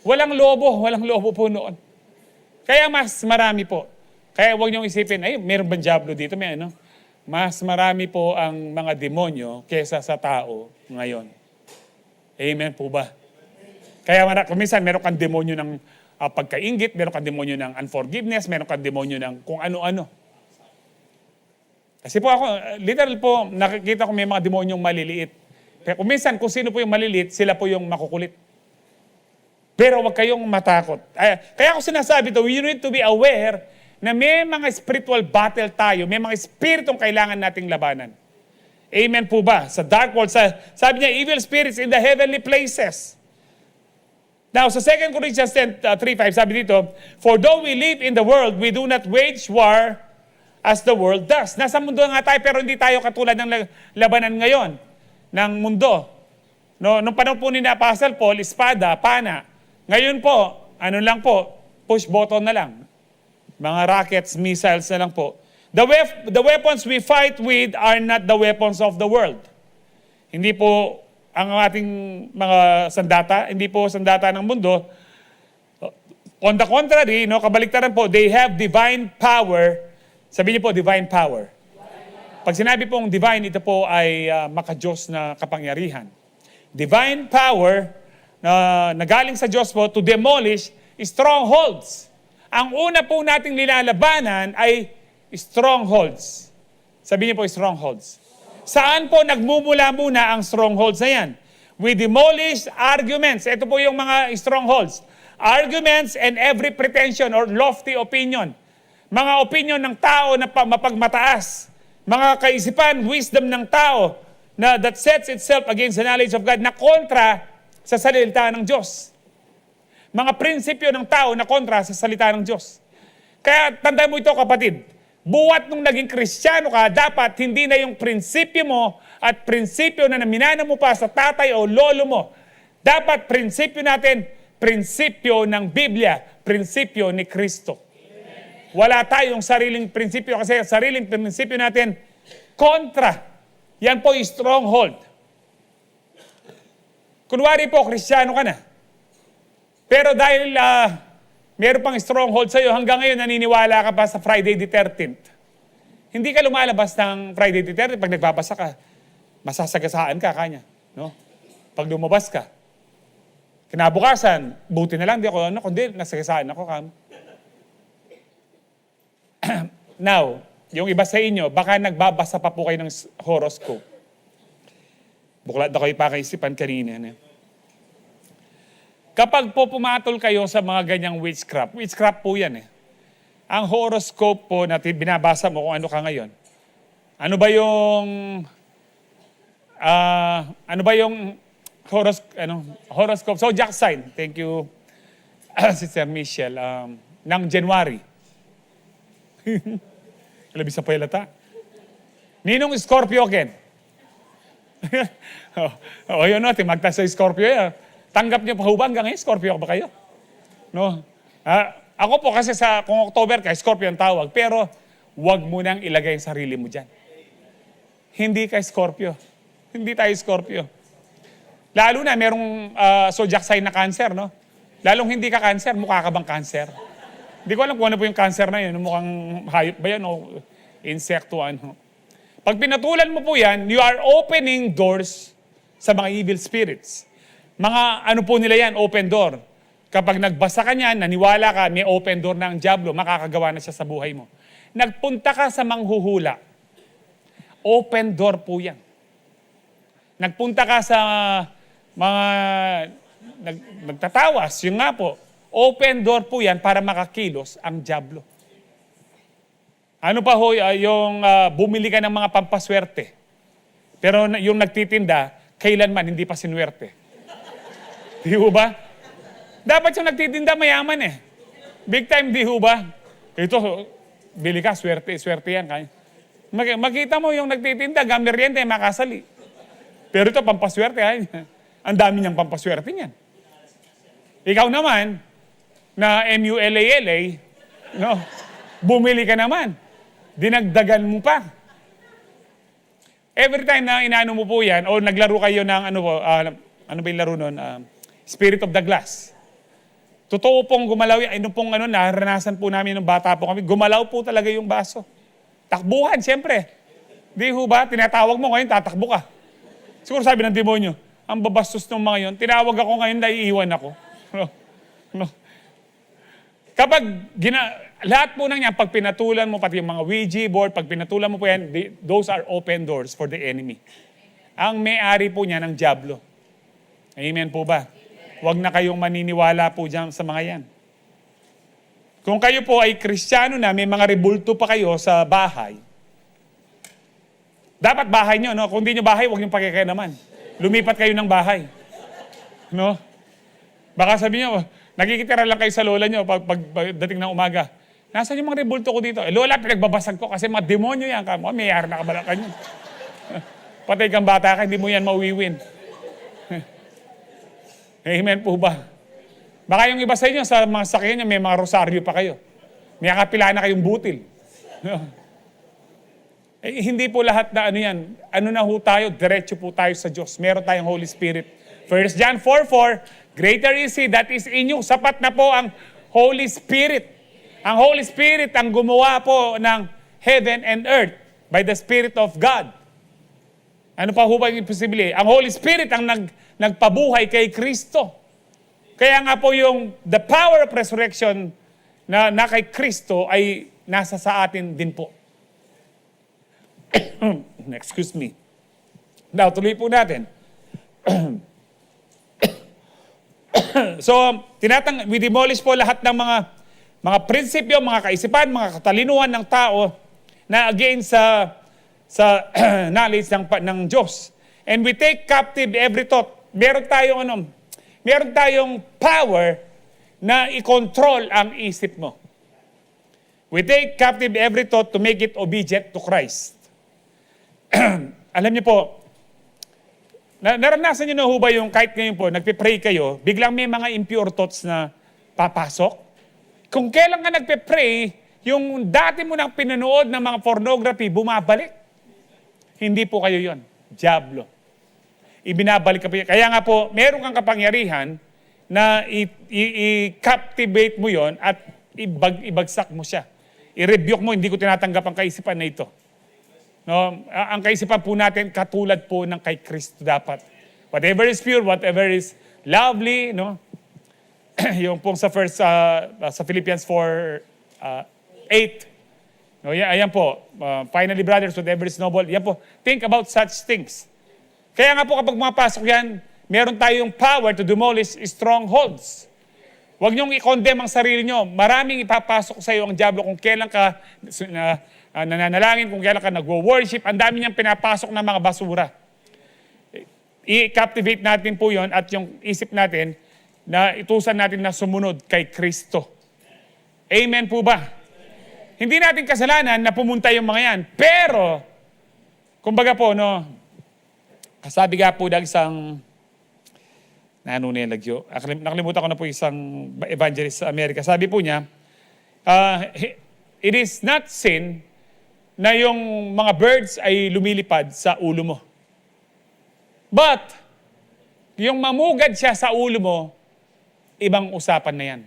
Walang lobo po noon. Kaya mas marami po. Kaya huwag niyong isipin, meron bang diablo dito? May Mas marami po ang mga demonyo kesa sa tao ngayon. Amen po ba? Kaya minsan meron kang demonyo ng pagkaingit, meron kang demonyo ng unforgiveness, meron kang demonyo ng kung ano-ano. Kasi po ako, literal po, nakikita ko may mga demonyong maliliit. Pero kung minsan, kung sino po yung maliliit, sila po yung makukulit. Pero wag kayong matakot. Kaya ako sinasabi to, we need to be aware na may mga spiritual battle tayo, may mga spiritong kailangan nating labanan. Amen po ba? Sa dark world, sabi niya, evil spirits in the heavenly places. Now, sa 2 Corinthians 3:5, sabi dito, for though we live in the world, we do not wage war as the world does. Nasa mundo nga tayo, pero hindi tayo katulad ng labanan ngayon ng mundo. Nung panahon po ni Apostle Paul, espada, pana. Ngayon po, lang po, push button na lang. Mga rockets, missiles na lang po. The weapons we fight with are not the weapons of the world. Hindi po ang ating mga sandata, hindi po sandata ng mundo. On the contrary, kabaliktaran po, they have divine power. Sabihin niyo po, divine power. Pag sinabi pong divine, ito po ay maka-Diyos na kapangyarihan. Divine power na galing sa Diyos po to demolish strongholds. Ang una po nating nilalabanan ay strongholds. Sabihin niyo po, strongholds. Saan po nagmumula muna ang strongholds na yan? We demolish arguments. Ito po yung mga strongholds. Arguments and every pretension or lofty opinion. Mga opinion ng tao na mapagmataas. Mga kaisipan, wisdom ng tao na that sets itself against the knowledge of God na kontra sa salita ng Diyos. Mga prinsipyo ng tao na kontra sa salita ng Diyos. Kaya tandaan mo ito, kapatid. Buwat nung naging Kristiyano ka, dapat hindi na yung prinsipyo mo at prinsipyo na minana mo pa sa tatay o lolo mo. Dapat prinsipyo natin, prinsipyo ng Biblia, prinsipyo ni Kristo. Amen. Wala tayong sariling prinsipyo kasi sariling prinsipyo natin, kontra. Yan po yung stronghold. Kunwari po, Kristiyano ka na. Pero dahil meron pang stronghold sa'yo, hanggang ngayon naniniwala ka pa sa Friday the 13th. Hindi ka lumalabas ng Friday the 13th pag nagbabasa ka. Masasagasaan ka kanya. No? Pag lumabas ka. Kinabukasan, buti na lang, di ako, kundi nasagasaan ako. Now, yung iba sa inyo, baka nagbabasa pa po kayo ng horoscope. Buklat na kayo pa kaisipan kanina. Kapag po pumatol kayo sa mga ganyang witchcraft po yan Ang horoscope po natin, binabasa mo kung ano ka ngayon. Ano ba yung horoscope? Zodiac sign. Thank you, Sister Michelle. Ng January. Labis sa paylata. Ninong Scorpio ken. Yun no, timagta sa Scorpio yan. Tanggap niyo pa ho ba hanggang ngayon? Scorpio ba kayo? No? Ako po kasi kung October ka, Scorpio ang tawag. Pero wag mo nang ilagay ang sarili mo dyan. Hindi ka Scorpio. Hindi tayo Scorpio. Lalo na merong zodiac sign na Cancer, no? Lalong hindi ka Cancer, mukha ka bang Cancer? Hindi ko alam kung ano po yung Cancer na yun. Mukhang hayop ba yan o insekto, ano? Pag pinatulan mo po yan, you are opening doors sa mga evil spirits. Mga ano po nila yan, open door. Kapag nagbasa ka niyan, naniwala ka, may open door na ang dyablo, makakagawa na siya sa buhay mo. Nagpunta ka sa manghuhula. Open door po yan. Nagpunta ka sa mga nagtatawas, yun nga po, open door po yan para makakilos ang dyablo. Ano pa ho, yung bumili ka ng mga pampaswerte. Pero yung nagtitinda, kailanman hindi pa sinwerte. Di ho ba? Dapat yung nagtitinda mayaman eh. Big time, di ho ba? Ito, bili ka, swerte yan. Makita mo yung nagtitinda, gameryente, makasali. Pero ito, pampaswerte. Ang dami niyang pampaswerte niyan. Ikaw naman, na MULALA, no, bumili ka naman. Dinagdagan mo pa. Every time na inaano mo po yan, o naglaro kayo ng ano ba yung laro nun? Spirit of the Glass. Totoo pong gumalaw yan. Ano pong naranasan po namin ng bata po kami, gumalaw po talaga yung baso. Takbuhan, siyempre. Di ho ba? Tinatawag mo ngayon, tatakbo ka. Siguro sabi ng demonyo, ang babastos ng mga yun, tinawag ako ngayon, naiiwan ako. No. Kapag lahat po nang yan, pag pinatulan mo, pati yung mga Ouija board, pag pinatulan mo po yan, those are open doors for the enemy. Ang may-ari po niya ng dyablo. Amen po ba? Huwag na kayong maniniwala po dyan sa mga yan. Kung kayo po ay Kristiyano na, may mga rebulto pa kayo sa bahay, dapat bahay nyo, no? Kung di nyo bahay, huwag nyo pakikinaman. Lumipat kayo ng bahay. No? Baka sabi nyo, nakikitira lang kayo sa lola nyo pag dating ng umaga. Nasaan yung mga rebulto ko dito? Lola, pinagbabasag ko kasi mga demonyo yan. Mayroon na kabalakan yun. Patay kang bata ka, hindi mo yan mauwiwin. Amen po ba? Baka yung iba sa inyo, sa mga sakyan nyo, may mga rosaryo pa kayo. May kapila na kayong butil. Hindi po lahat na ano yan. Ano na ho tayo? Diretso po tayo sa Diyos. Meron tayong Holy Spirit. 1 John 4:4, greater is He that is in you. Sapat na po ang Holy Spirit. Ang Holy Spirit ang gumawa po ng heaven and earth by the Spirit of God. Ano pa ho ba yung imposible? Ang Holy Spirit ang nagpabuhay kay Kristo. Kaya nga po yung the power of resurrection na kay Kristo ay nasa sa atin din po. Excuse me. Now, tuloy po natin. So, we demolish po lahat ng mga prinsipyo, mga kaisipan, mga katalinuhan ng tao na against sa knowledge ng Diyos. And we take captive every thought. Meron tayong power na i-control ang isip mo. We take captive every thought to make it obedient to Christ. Alam niyo po, naranasan niyo na ho ba yung kahit ngayon po, nagpe-pray kayo, biglang may mga impure thoughts na papasok? Kung kailan ka nagpe-pray, yung dati mo nang pinanood ng mga pornography, bumabalik. Hindi po kayo yon. Diablo. Ibinabalik ka pa. Kaya nga po, meron kang kapangyarihan na i-captivate mo yon at ibagsak mo siya. I-rebuke mo, hindi ko tinatanggap ang kaisipan na ito. No, ang kaisipan po natin katulad po ng kay Kristo dapat. Whatever is pure, whatever is lovely, no? Yung pong sa Philippians 4:8. No, ayan po. Finally, brothers, whatever is noble, yan po. Think about such things. Kaya nga po kapag mapasok yan, meron tayong power to demolish strongholds. Huwag niyong i-condemn ang sarili niyo. Maraming ipapasok sa iyo ang diablo kung kailan ka nananalangin, kung kailan ka nagwo-worship. Ang dami niyang pinapasok ng mga basura. I-captivate natin po yon at yung isip natin na itusan natin na sumunod kay Kristo. Amen po ba? hindi natin kasalanan na pumunta yung mga yan. Pero, kumbaga po, no, sabi nga po ng isang, nakalimutan ko na po isang evangelist sa Amerika. Sabi po niya, it is not sin na yung mga birds ay lumilipad sa ulo mo. But, yung mamugad siya sa ulo mo, ibang usapan na yan.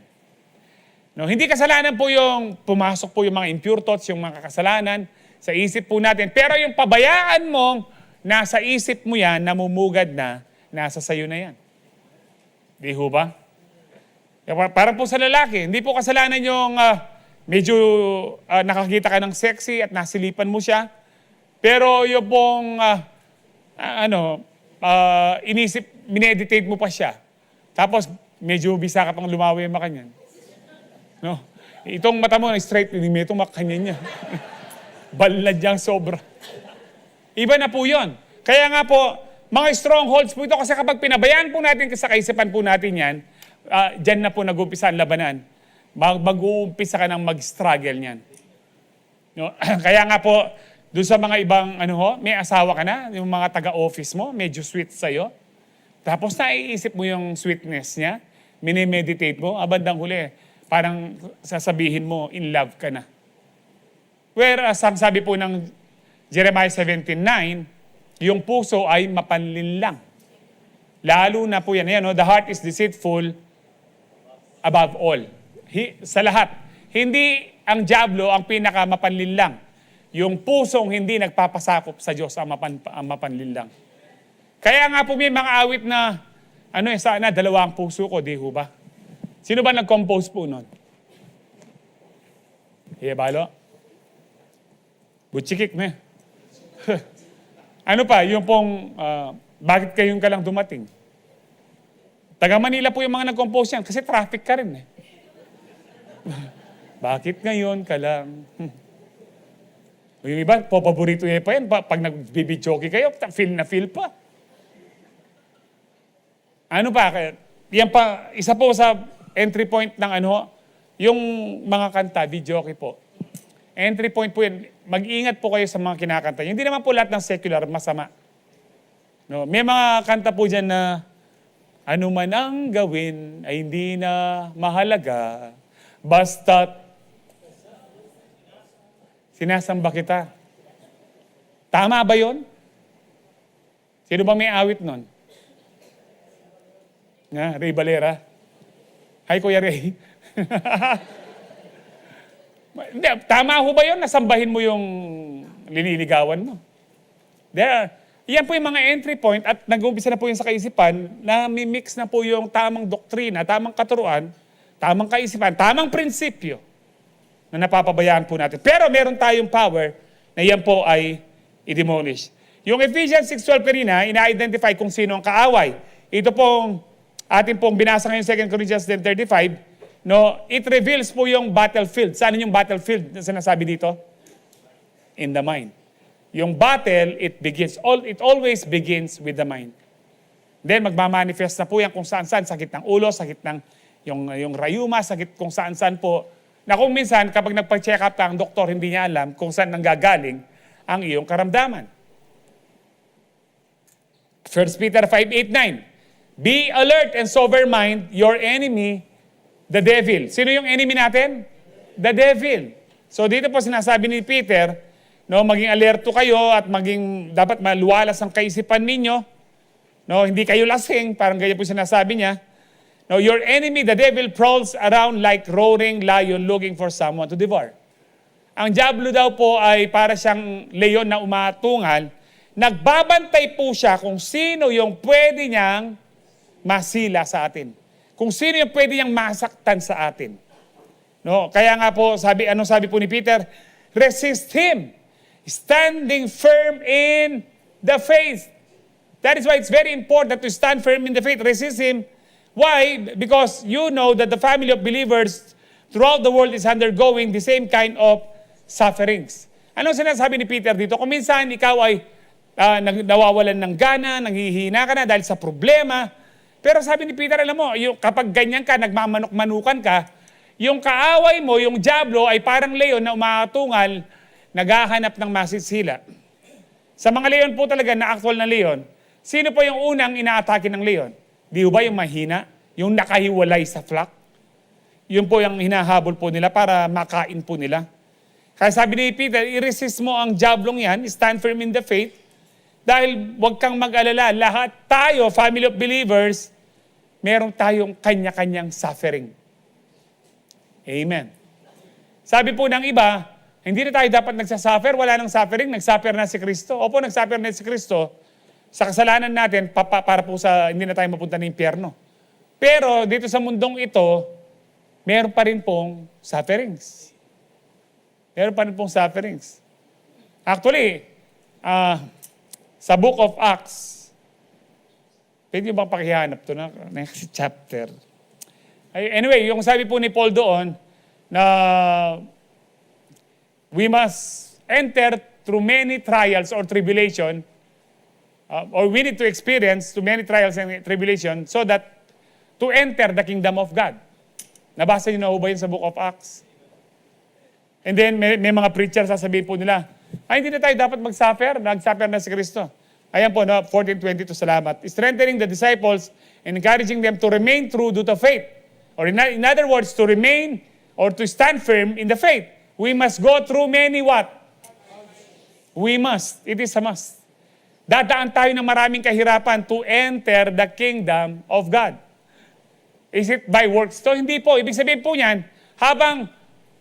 No, hindi kasalanan po yung pumasok po yung mga impure thoughts, yung mga kasalanan sa isip po natin. Pero yung pabayaan mong nasa isip mo yan, namumugad na, nasa sayo na yan. Di ho ba? Parang po sa lalaki, hindi po kasalanan yung medyo nakakita ka ng sexy at nasilipan mo siya. Pero yung pong mineditate mo pa siya. Tapos medyo bisa ka pang lumawi yung makanyan. No? Itong mata mo, straight, hindi itong makanyan niya. Balad niyang sobra. Iba na po yun. Kaya nga po, mga strongholds po ito kasi kapag pinabayaan po natin sa kaisipan po natin yan, dyan na po nag-umpisa ang labanan. Mag-uumpisa ka ng mag-struggle niyan. No? Kaya nga po, doon sa mga ibang, may asawa ka na, yung mga taga-office mo, medyo sweet sa'yo. Tapos naiisip mo yung sweetness niya, minimeditate mo, bandang huli, parang sasabihin mo, in love ka na. Whereas, ang sabi po ng Jeremiah 17:9, yung puso ay mapanlinlang. Lalo na po yan, the heart is deceitful above all. Sa lahat. Hindi ang diablo ang pinakamapanlinlang. Yung pusong hindi nagpapasakop sa Diyos ang mapanlinlang. Kaya nga po may mga awit na, sana dalawang puso ko, di ho ba? Sino ba nag-compose po nun? Balo? Butchikik na. Ano pa, yung pong, bakit kayong ka lang dumating? Taga Manila po yung mga nag-compose yan, kasi traffic ka rin eh. Bakit ngayon ka lang? Yung iba, paborito niya pa yan. Pag nagbibidyoke kayo, feel na feel pa. Ano pa? Yan pa, isa po sa entry point ng yung mga kanta, videoke po. Entry point po yan, mag-ingat po kayo sa mga kinakanta. Hindi naman po lahat ng secular masama. No, may mga kanta po dyan na ano man ang gawin ay hindi na mahalaga, basta't sinasamba kita. Tama ba yon? Sino ba may awit nun? Ray Valera? Hi, Kuya Ray. Tama ho ba yun? Nasambahin mo yung liniligawan mo. Yan po yung mga entry point at nag-umpisa na po yung sa kaisipan na may mix na po yung tamang doktrina, tamang katuruan, tamang kaisipan, tamang prinsipyo na napapabayaan po natin. Pero meron tayong power na yan po ay i-demolish. Yung Ephesians 6:12 kanina, ina-identify kung sino ang kaaway. Ito pong atin pong binasa ngayon 2 Corinthians 10:35, it reveals po yung battlefield. Saan yung battlefield na sinasabi dito? In the mind. Yung battle, it always begins with the mind. Then magmamanifest na po yan kung saan-saan, sakit ng ulo, sakit ng yung rayuma, sakit kung saan-saan po. Na kung minsan, kapag nagpa-check up ka, ang doktor hindi niya alam kung saan nanggagaling ang iyong karamdaman. 1 Peter 5:8-9, be alert and sober mind, your enemy, the devil. Sino yung enemy natin? The devil. So dito po sinasabi ni Peter, maging alerto kayo at dapat maluwalas ang kaisipan ninyo. Hindi kayo lasing, parang ganyan po sinasabi niya. Your enemy, the devil, prowls around like roaring lion looking for someone to devour. Ang diablo daw po ay para siyang leon na umatungal. Nagbabantay po siya kung sino yung pwede niyang masila sa atin. Kung sino yung pwede niyang masaktan sa atin. Kaya nga po, sabi po ni Peter, resist him, standing firm in the faith. That is why it's very important to stand firm in the faith. Resist him. Why? Because you know that the family of believers throughout the world is undergoing the same kind of sufferings. Anong sinasabi ni Peter dito? Kung minsan ikaw ay nawawalan ng gana, nanghihina ka na dahil sa problema. Pero sabi ni Peter, alam mo, kapag ganyan ka, nagmamanok-manukan ka, Yung kaaway mo, yung dyablo, ay parang leon na umaatungal, naghahanap ng masisila. Sa mga leon po talaga na actual na leon, sino po yung unang inaatake ng leon? Di ba yung mahina? Yung nakahiwalay sa flock? Yun po yung hinahabol po nila para makain po nila. Kaya sabi ni Peter, i-resist mo ang diablong yan, stand firm in the faith, dahil huwag kang mag-alala, lahat tayo, family of believers, meron tayong kanya-kanyang suffering. Amen. Sabi po ng iba, hindi na tayo dapat nagsasuffer, wala nang suffering, nagsuffer na si Kristo. Opo, nagsuffer na si Kristo sa kasalanan natin para po sa hindi na tayo mapunta ng impyerno. Pero dito sa mundong ito, meron pa rin pong sufferings. Meron pa rin pong sufferings. Actually, sa Book of Acts, pwede bang pakihanap ito na next chapter? Anyway, yung sabi po ni Paul doon, na we must enter through many trials or tribulation, or we need to experience too many trials and tribulation so that to enter the kingdom of God. Nabasa niyo na ba yun sa Book of Acts? And then may mga preacher sasabihin po nila, hindi na tayo dapat mag-suffer, nag-suffer na si Kristo. Ayan po, 14:22, salamat. Strengthening the disciples and encouraging them to remain true to the faith. Or in other words, to remain or to stand firm in the faith. We must go through many what? We must. It is a must. Dadaan tayo ng maraming kahirapan to enter the kingdom of God. Is it by works? So hindi po. Ibig sabihin po niyan, habang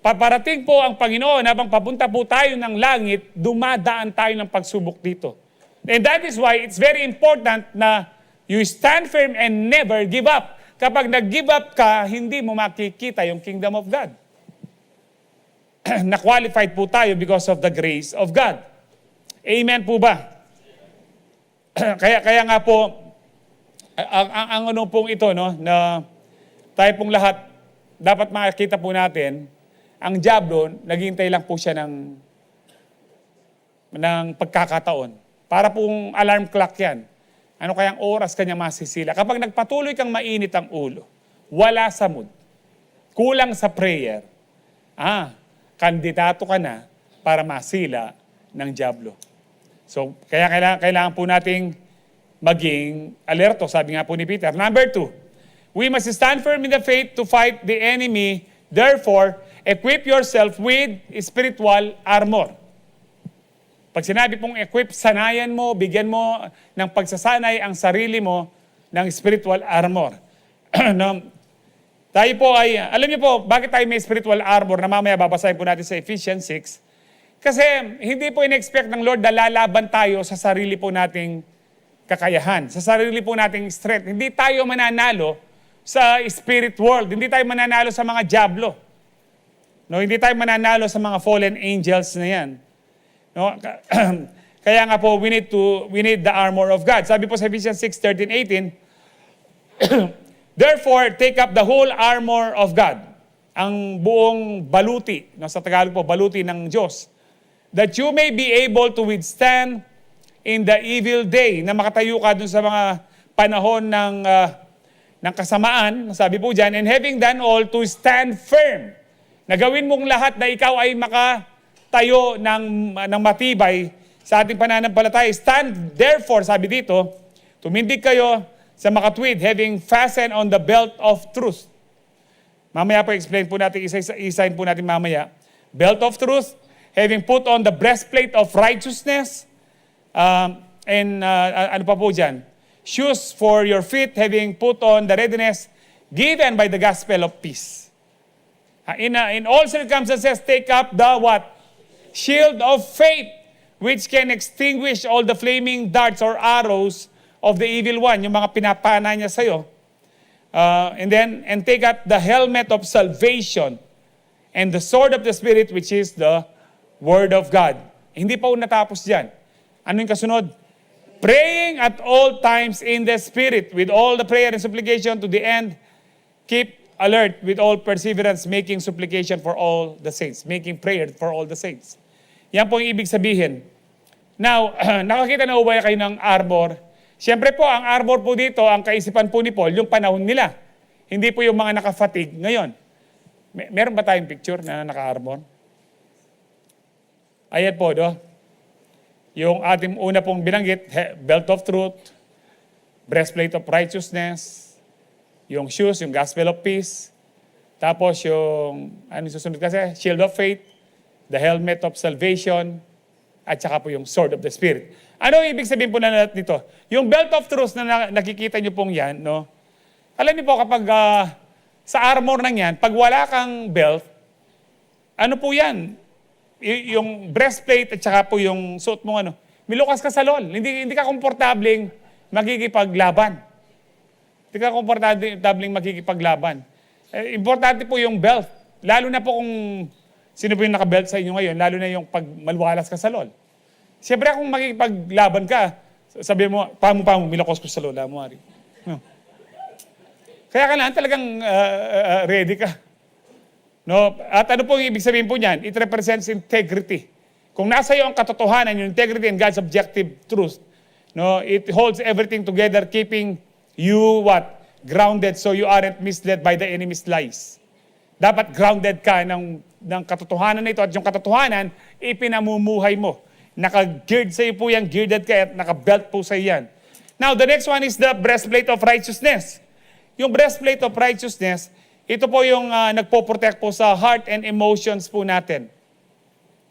paparating po ang Panginoon, habang papunta po tayo ng langit, dumadaan tayo ng pagsubok dito. And that is why it's very important na you stand firm and never give up. Kapag nag-give up ka, hindi mo makikita yung kingdom of God. Na-qualified po tayo because of the grace of God. Amen po ba? kaya nga po, ang ano pong ito, no, na tayo pong lahat, dapat makikita po natin, ang diablo, naghihintay lang po siya ng pagkakataon. Para pong alarm clock yan. Ano kayang oras kanya masisila? Kapag nagpatuloy kang mainit ang ulo, wala sa mood, kulang sa prayer, kandidato ka na para masila ng diablo. So, kaya kailangan po nating maging alerto, sabi nga po ni Peter. Number 2, we must stand firm in the faith to fight the enemy. Therefore, equip yourself with spiritual armor. Pag sinabi pong equip, sanayan mo, bigyan mo ng pagsasanay ang sarili mo ng spiritual armor. No? Tayo po ay, alam niyo po, bakit tayo may spiritual armor na mamaya babasahin po natin sa Ephesians 6? Kasi hindi po in-expect ng Lord na lalaban tayo sa sarili po nating kakayahan, sa sarili po nating strength. Hindi tayo mananalo sa spirit world. Hindi tayo mananalo sa mga diablo. No, hindi tayo mananalo sa mga fallen angels na yan. No? Kaya nga po, we need the armor of God. Sabi po sa Ephesians 6:13-18, therefore, take up the whole armor of God. Ang buong baluti, no, sa Tagalog po, baluti ng Diyos. That you may be able to withstand in the evil day, na makatayo ka dun sa mga panahon ng kasamaan, sabi po dyan, and having done all, to stand firm. Nagawin mong lahat na ikaw ay makatayo ng matibay sa ating pananampalataya. Stand therefore, sabi dito, tumindig kayo sa makatwid, having fastened on the belt of truth. Mamaya po explain po natin, isa-isahin po natin mamaya. Belt of truth, having put on the breastplate of righteousness, and ano pa po dyan? Shoes for your feet, having put on the readiness given by the gospel of peace. In all circumstances, take up the what? Shield of faith, which can extinguish all the flaming darts or arrows of the evil one, yung mga pinapana niya sa'yo. And take up the helmet of salvation and the sword of the Spirit, which is the Word of God. Hindi pa natapos dyan. Ano yung kasunod? Praying at all times in the Spirit, with all the prayer and supplication to the end, keep alert with all perseverance, making supplication for all the saints. Making prayer for all the saints. Yan po yung ibig sabihin. Now, nakakita na ba kayo ng armor? Siyempre po, ang armor po dito, ang kaisipan po ni Paul, yung panahon nila. Hindi po yung mga nakafatig ngayon. Meron ba tayong picture na naka-armor? Ayan po, do. Yung ating una pong binanggit, belt of truth, breastplate of righteousness, yung shoes, yung gospel of peace, tapos yung, ano susunod kasi, shield of faith, the helmet of salvation, at saka po yung sword of the Spirit. Ano ibig sabihin po na nito? Yung belt of truth na nakikita nyo pong yan, no? Alam niyo po kapag sa armor na yan, pag wala kang belt, ano po yan? Yung breastplate at saka po yung suot mo ano, milukas ka sa lol. Hindi ka komportableng magkikipaglaban. Hindi ka komportableng magkikipaglaban. Importante po yung belt. Lalo na po kung sino po yung nakabelt sa inyo ngayon, lalo na yung pag maluwalas ka sa lol. Siyempre kung makikipaglaban ka, sabi mo, pamo, milakos ko sa lola mo, Ari. Kaya kailangan talagang ready ka. No? At ano po yung ibig sabihin po niyan? It represents integrity. Kung nasa iyo ang katotohanan, yung integrity and God's objective truth, no? It holds everything together, keeping you what? Grounded so you aren't misled by the enemy's lies. Dapat grounded ka ng katotohanan na ito at yung katotohanan, ipinamumuhay mo. Naka-geared sa iyo po yan, geared ka at naka-belt po sa iyo yan. Now, the next one is the breastplate of righteousness. Yung breastplate of righteousness, ito po yung nagpo-protect po sa heart and emotions po natin.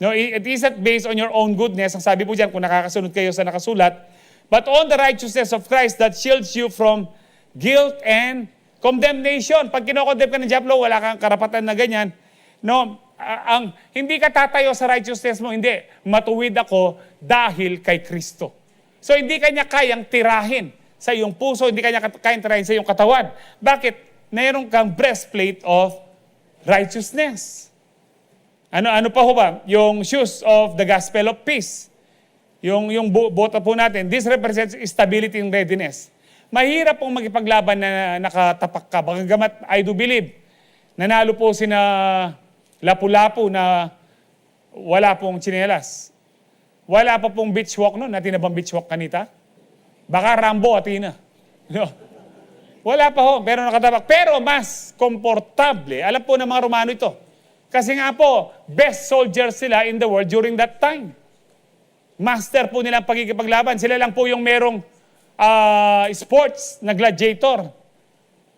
No, it isn't based on your own goodness. Ang sabi po dyan, kung nakakasunod kayo sa nakasulat, but on the righteousness of Christ that shields you from guilt and condemnation. Pag kinokondemn ka ng Diablo, wala kang karapatan na ganyan. No, hindi ka tatayo sa righteousness mo, hindi. Matuwid ako dahil kay Kristo. So hindi kanya kayang tirahin sa iyong puso, hindi kanya kayang tirahin sa iyong katawan. Bakit? Mayroon kang breastplate of righteousness. Ano pa ho ba? Yung shoes of the gospel of peace. Yung bota po natin, this represents stability and readiness. Mahirap pong magipaglaban na nakatapak ka. Bagamat I do believe, nanalo po sina Lapu-Lapu na wala pong tsinelas. Wala pa pong beach walk noon. Natin na bang beach walk kanita? Baka Rambo, Athena. No. Wala pa ho, pero nakatabak. Pero mas komportable. Alam po ng mga Romano ito. Kasi nga po, best soldiers sila in the world during that time. Master po nila ang pagkikipaglaban. Sila lang po yung merong sports na gladiator.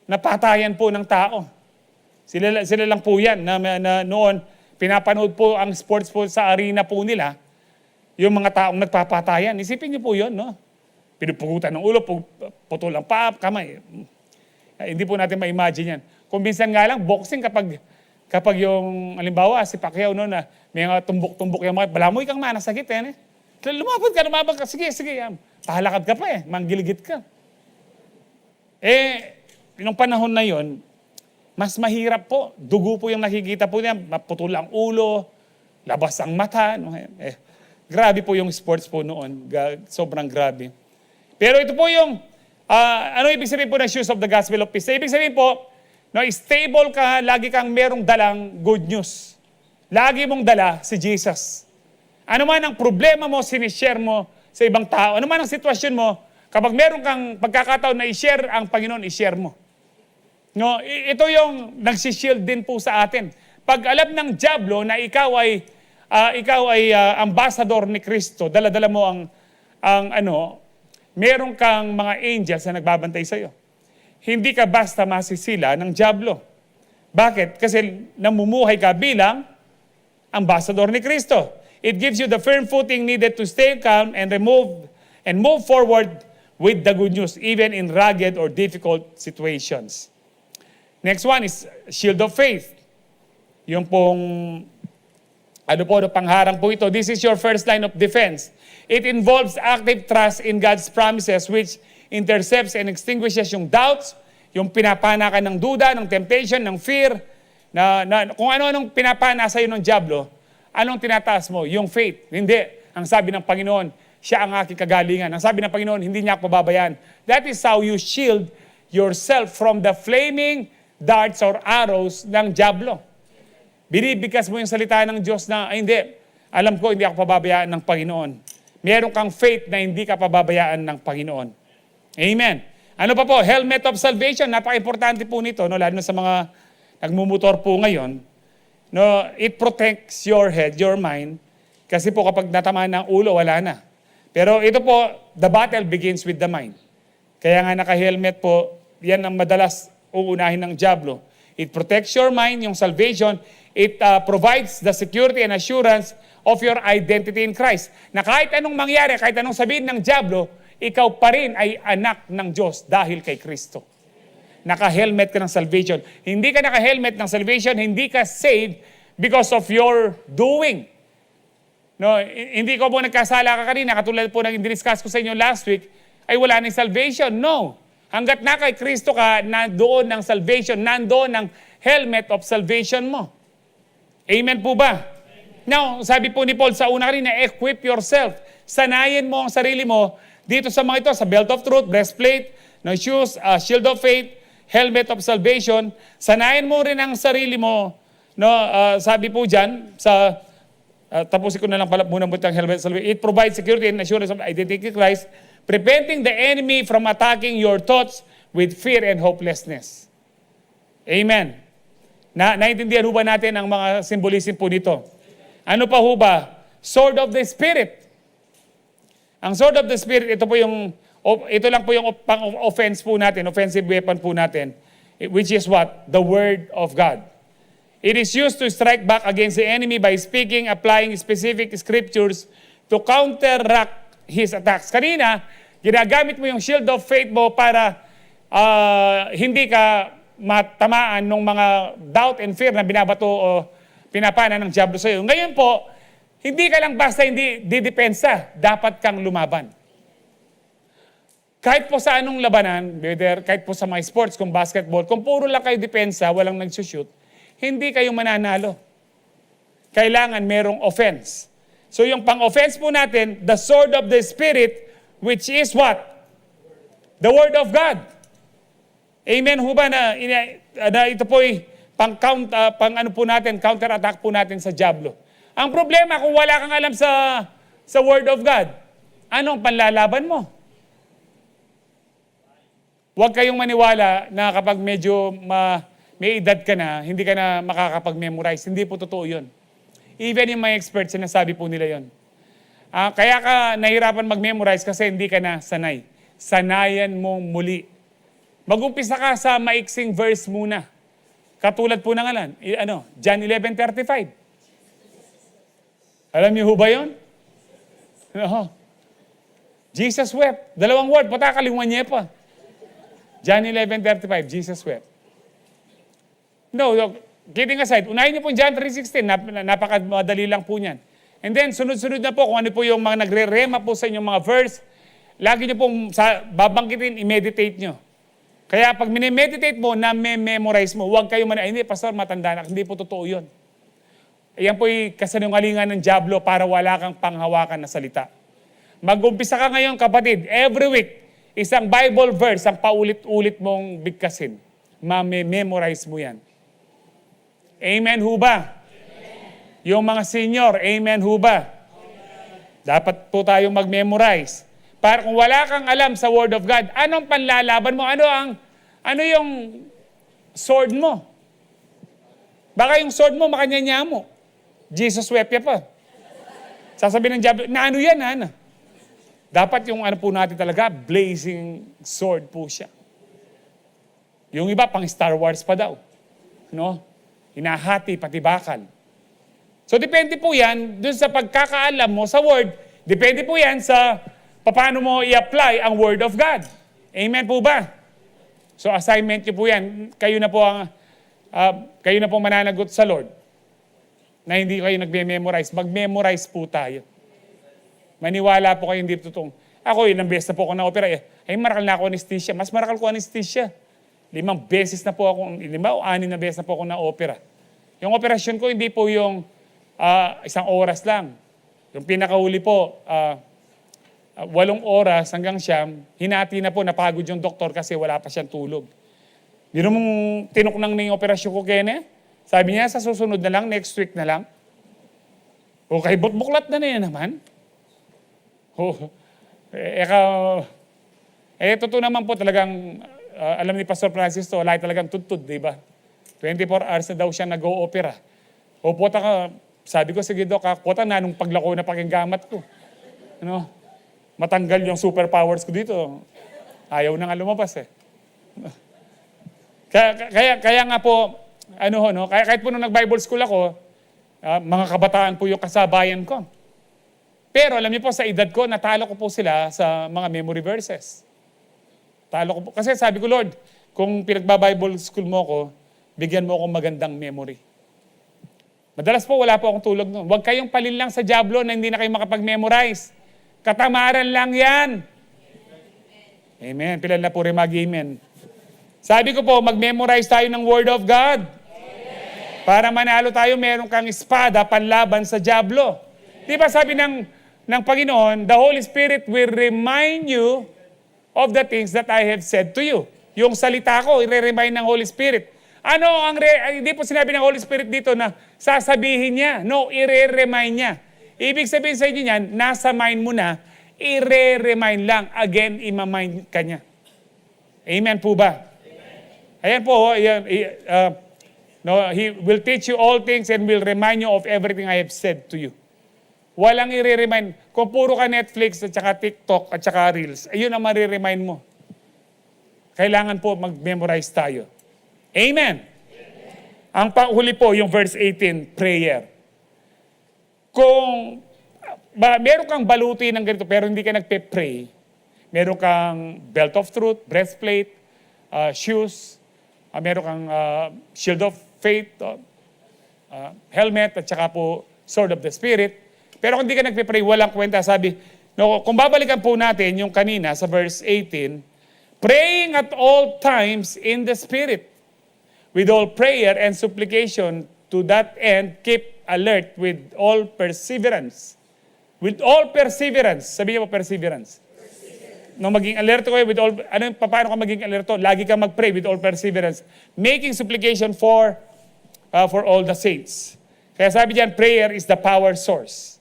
Napatayan po ng tao. Sila lang po yan na noon, pinapanood po ang sports po sa arena po nila, yung mga taong nagpapatayan. Isipin niyo po yun, no? Pinupugutan ng ulo, putol ang paa, kamay. Hindi po natin ma-imagine yan. Kung minsan nga lang, boxing kapag yung, halimbawa, si Pacquiao no, na may mga tumbok-tumbok yung mga, balamoy kang manasakit eh. Lumabad ka, sige, pahalakad ka pa eh, manggilgit ka. Nung panahon na yon, mas mahirap po. Dugo po yung nakikita po niya, maputol ang ulo, labas ang mata. No? Grabe po yung sports po noon. Sobrang grabe. Pero ito po yung, ano ibig sabihin po ng shoes of the gospel of peace? Ibig sabihin po, no, stable ka, lagi kang merong dalang good news. Lagi mong dala si Jesus. Ano man ang problema mo, sinishare mo sa ibang tao. Ano man ang sitwasyon mo, kapag meron kang pagkakataon na i-share ang Panginoon, i-share mo. No, ito yung nagsishield din po sa atin. Pag alam ng Diablo na ikaw ay ambassador ni Kristo, dala-dala mo meron kang mga angels na nagbabantay sa iyo. Hindi ka basta masisila ng Diablo. Bakit? Kasi namumuhay ka bilang ambassador ni Kristo. It gives you the firm footing needed to stay calm and move forward with the good news, even in rugged or difficult situations. Next one is shield of faith. Yung pong, pangharang po ito. This is your first line of defense. It involves active trust in God's promises which intercepts and extinguishes yung doubts, yung pinapanakan ng duda, ng temptation, ng fear, kung ano-anong pinapana sa iyo ng Diablo, anong tinataas mo? Yung faith. Hindi. Ang sabi ng Panginoon, siya ang aking kagalingan. Ang sabi ng Panginoon, hindi niya ako pababayaan. That is how you shield yourself from the flaming darts or arrows ng Diablo. Binibigkas mo yung salita ng Diyos na, hindi, alam ko hindi ako pababayaan ng Panginoon. Meron kang faith na hindi ka pababayaan ng Panginoon. Amen. Ano pa po? Helmet of salvation. Napaka-importante po nito, no? Lalo na sa mga nagmumotor po ngayon, no, it protects your head, your mind, kasi po kapag natamaan ng ulo, wala na. Pero ito po, the battle begins with the mind. Kaya nga naka-helmet po, yan ang madalas uunahin ng dyablo. It protects your mind, yung salvation. It provides the security and assurance of your identity in Christ. Na kahit anong mangyari, kahit anong sabihin ng dyablo, ikaw pa rin ay anak ng Diyos dahil kay Kristo. Naka-helmet ka ng salvation. Hindi ka naka-helmet ng salvation, hindi ka saved because of your doing. No, hindi ko po nagkasala ka kanina, katulad po ng diniscuss ko sa inyo last week, ay wala ng salvation. No. Hanggat na kay Kristo ka, nandoon ng salvation, nandoon ng helmet of salvation mo. Amen po ba? Now, sabi po ni Paul sa una kanina, equip yourself. Sanayin mo ang sarili mo dito sa mga ito, sa belt of truth, breastplate, no, shoes, shield of faith, helmet of salvation. Sanayin mo rin ang sarili mo. No, sabi po dyan, tapusin ko na lang pala muna ang helmet of salvation. It provides security and assurance of identity in Christ, preventing the enemy from attacking your thoughts with fear and hopelessness. Amen. Naintindihan ho ba natin ang mga symbolism po nito? Ano pa ho ba? Sword of the Spirit. Ang sword of the Spirit, ito lang po yung pang-offense po natin, offensive weapon po natin, which is what? The Word of God. It is used to strike back against the enemy by speaking, applying specific scriptures to counteract his attacks. Kanina, ginagamit mo yung shield of faith mo para hindi ka matamaan ng mga doubt and fear na binabato o pinapana ng diablo sa iyo. Ngayon po, hindi ka lang basta hindi didepensa, dapat kang lumaban. Kahit po sa anong labanan, whether kahit po sa mga sports, kung basketball, kung puro lang kayo depensa, walang nagsushoot, hindi kayo mananalo. Kailangan merong offense. So yung pang-offense po natin, the sword of the Spirit, which is what? The Word of God. Amen ho ba na ito po'y pang-ano po natin, counter-attack po natin sa diablo. Ang problema, kung wala kang alam sa Word of God, anong panlalaban mo? Huwag kayong maniwala na kapag medyo may edad ka na, hindi ka na makakapag-memorize. Hindi po totoo yun. Even yung mga experts, sinasabi po nila yun. Kaya ka nahirapan mag-memorize kasi hindi ka na sanay. Sanayan mong muli. Mag-umpisa ka sa maiksing verse muna. Katulad po ng John 11:35. Alam niyo ho ba yun? Jesus wept. 2 word, patakaliwan niya pa. John 11:35, Jesus wept. No, kidding aside, unahin niyo po John 3:16, napakamadali lang po niyan. And then, sunod-sunod na po kung ano po yung mga nagre-rema po sa inyong mga verse, lagi niyo pong babanggitin, i-meditate niyo. Kaya pag minimeditate mo, na-memorize mo, huwag kayo hindi, pastor, matanda na. Hindi po totoo yun. Ayan po'y kasinungalingan ng diablo para wala kang panghawakan na salita. Mag-umpisa ka ngayon, kapatid, every week, isang Bible verse ang paulit-ulit mong bigkasin. Ma-memorize mo yan. Amen ho ba? Amen. Yung mga senior, amen ho ba? Amen. Dapat po tayong mag-memorize. Para kung wala kang alam sa Word of God, anong panlalaban mo? Ano yung sword mo? Baka yung sword mo, makanyanya mo. Jesus wept ya pa. Sasabihin ng diablo, na ano yan, Ana? Dapat yung po natin talaga, blazing sword po siya. Yung iba, pang Star Wars pa daw. No? Hinahati, pati bakal. So, depende po yan, dun sa pagkakaalam mo sa Word, depende po yan sa paano mo i-apply ang Word of God. Amen po ba? So, assignment nyo po yan. Kayo na po mananagot sa Lord na hindi kayo nagme-memorize. Mag-memorize po tayo. Maniwala po kayo hindi totoong. Ako, ilang beses na po ako na-opera. Ay, marakal na ako anesthesia. Mas marakal ko anesthesia. 5 beses na po ako, 5 o 6 na beses na po ako na-opera. Yung operasyon ko, hindi po yung 1 oras lang. Yung pinakahuli po, 8 oras hanggang siyam, hinati na po, napagod yung doktor kasi wala pa siyang tulog. Di mong tinuknang na yung operasyon ko, Kene. Sabi niya, sa susunod na lang, next week na lang. Okay, buklat na yan naman. Totoo naman po talagang, alam ni Pastor Francis to, lahat talagang tutod, di ba? 24 hours na daw siya nag-o-opera. O puta ka, sabi ko, sige Dok, puta na nung paglako na pakinggamat ko. Ano? Matanggal yung superpowers ko dito. Ayaw na nga lumabas eh. Kaya nga po, kahit po nung nag-Bible school ako, mga kabataan po yung kasabayan ko. Pero alam niyo po, sa edad ko, natalo ko po sila sa mga memory verses. Talo ko po. Kasi sabi ko, Lord, kung pinagba-Bible school mo ko, bigyan mo akong magandang memory. Madalas po, wala po akong tulog noon. Huwag kayong palinlang sa Diablo na hindi na kayo makapag-memorize. Katamaran lang yan. Amen. Pilan na po rin mag-amen. Sabi ko po, mag-memorize tayo ng Word of God. Amen. Para manalo tayo, meron kang espada panlaban sa Diablo. Di ba sabi ng Panginoon, the Holy Spirit will remind you of the things that I have said to you. Yung salita ko, i-remind ng Holy Spirit. Hindi po sinabi ng Holy Spirit dito na sasabihin niya. No, i-remind niya. Ibig sabihin sa inyo niyan, nasa mind mo na, i-remind lang. Again, ima-mind ka niya. Amen po ba? Amen. Ayan po, He will teach you all things and will remind you of everything I have said to you. Walang i-remind. Kung puro ka Netflix at saka TikTok at saka Reels, ayun ang ma-remind mo. Kailangan po mag-memorize tayo. Amen. Ang panghuli po, yung verse 18, prayer. Kung meron kang baluti ng ganito pero hindi ka nagpe-pray, meron kang belt of truth, breastplate, shoes, meron kang shield of faith, helmet, at saka po sword of the Spirit. Pero kung hindi ka nagpe-pray, walang kwenta. Sabi, kung babalikan po natin yung kanina sa verse 18, praying at all times in the Spirit, with all prayer and supplication, to that end, keep alert with all perseverance. With all perseverance. Sabi niyo po perseverance. Nung maging alerto kayo with all, paano ka maging alerto? Lagi ka mag-pray with all perseverance. Making supplication for all the saints. Kaya sabi diyan, prayer is the power source.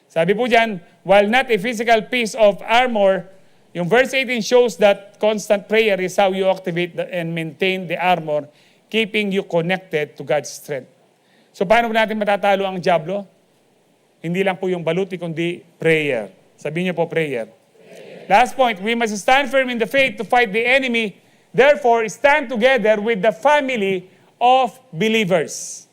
Sabi po diyan, while not a physical piece of armor, yung verse 18 shows that constant prayer is how you activate and maintain the armor, keeping you connected to God's strength. So paano natin matatalo ang Diablo? Hindi lang po yung baluti, kundi prayer. Sabihin niyo po prayer. Last point, we must stand firm in the faith to fight the enemy. Therefore, stand together with the family of believers.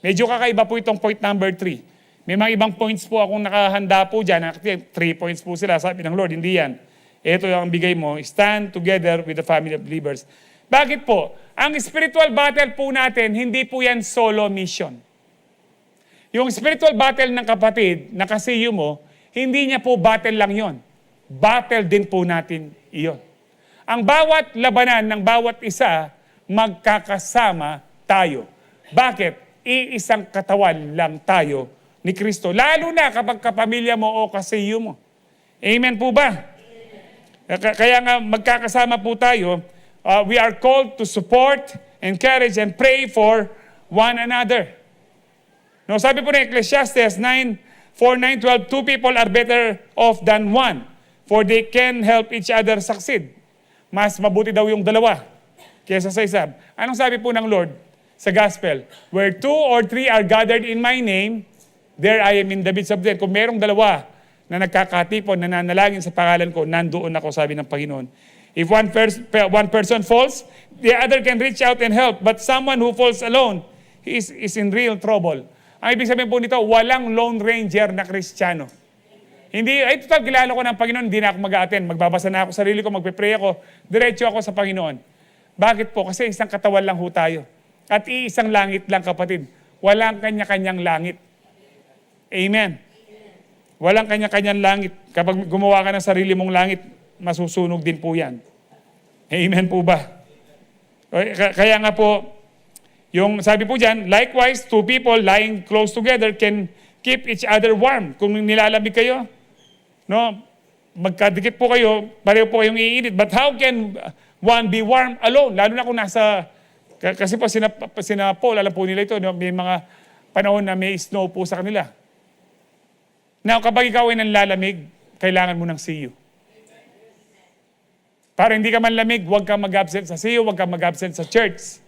Medyo kakaiba po itong point number 3. May mga ibang points po akong nakahanda po dyan. 3 points po sila. Sabi ng Lord, hindi yan. Ito yung bigay mo. Stand together with the family of believers. Bakit po? Ang spiritual battle po natin, hindi po yan solo mission. Yung spiritual battle ng kapatid, na kasiyo mo, hindi niya po battle lang yon. Battle din po natin iyon. Ang bawat labanan ng bawat isa, magkakasama tayo. Bakit? Iisang katawan lang tayo ni Kristo. Lalo na kapag kapamilya mo o kasiyo mo. Amen po ba? Kaya nga magkakasama po tayo. We are called to support, encourage, and pray for one another. No, sabi po ng Ecclesiastes 9:4-9:12, two people are better off than one, for they can help each other succeed. Mas mabuti daw yung dalawa kaysa sa isa. Anong sabi po ng Lord sa Gospel? Where 2 or 3 are gathered in my name, there I am in the midst of them. Kung merong dalawa na nagkakatipon, nananalangin sa pangalan ko, nandoon ako, sabi ng Panginoon. If one person falls, the other can reach out and help. But someone who falls alone is in real trouble. Ang ibig sabihin po nito, walang lone ranger na Kristiyano. Hindi, total, kilala ko ng Panginoon, hindi na ako mag-a-attend. Magbabasa na ako sarili ko, magpe-pray ako, diretso ako sa Panginoon. Bakit po? Kasi isang katawan lang ho tayo. At iisang langit lang, kapatid. Walang kanya-kanyang langit. Amen. Walang kanya-kanyang langit. Kapag gumawa ka ng sarili mong langit, masusunog din po yan. Amen po ba? Kaya nga po, yung sabi po dyan, likewise, two people lying close together can keep each other warm. Kung nilalamig kayo, no, magkadikit po kayo, pareho po kayong iinit. But how can one be warm alone? Lalo na kung nasa, kasi po sina Paul, alam po nila ito, no, may mga panahon na may snow po sa kanila. Now, kapag ikaw ay nanlalamig, kailangan mo ng CU. Para hindi ka man lamig, huwag kang mag-absent sa CU, huwag kang mag-absent sa church.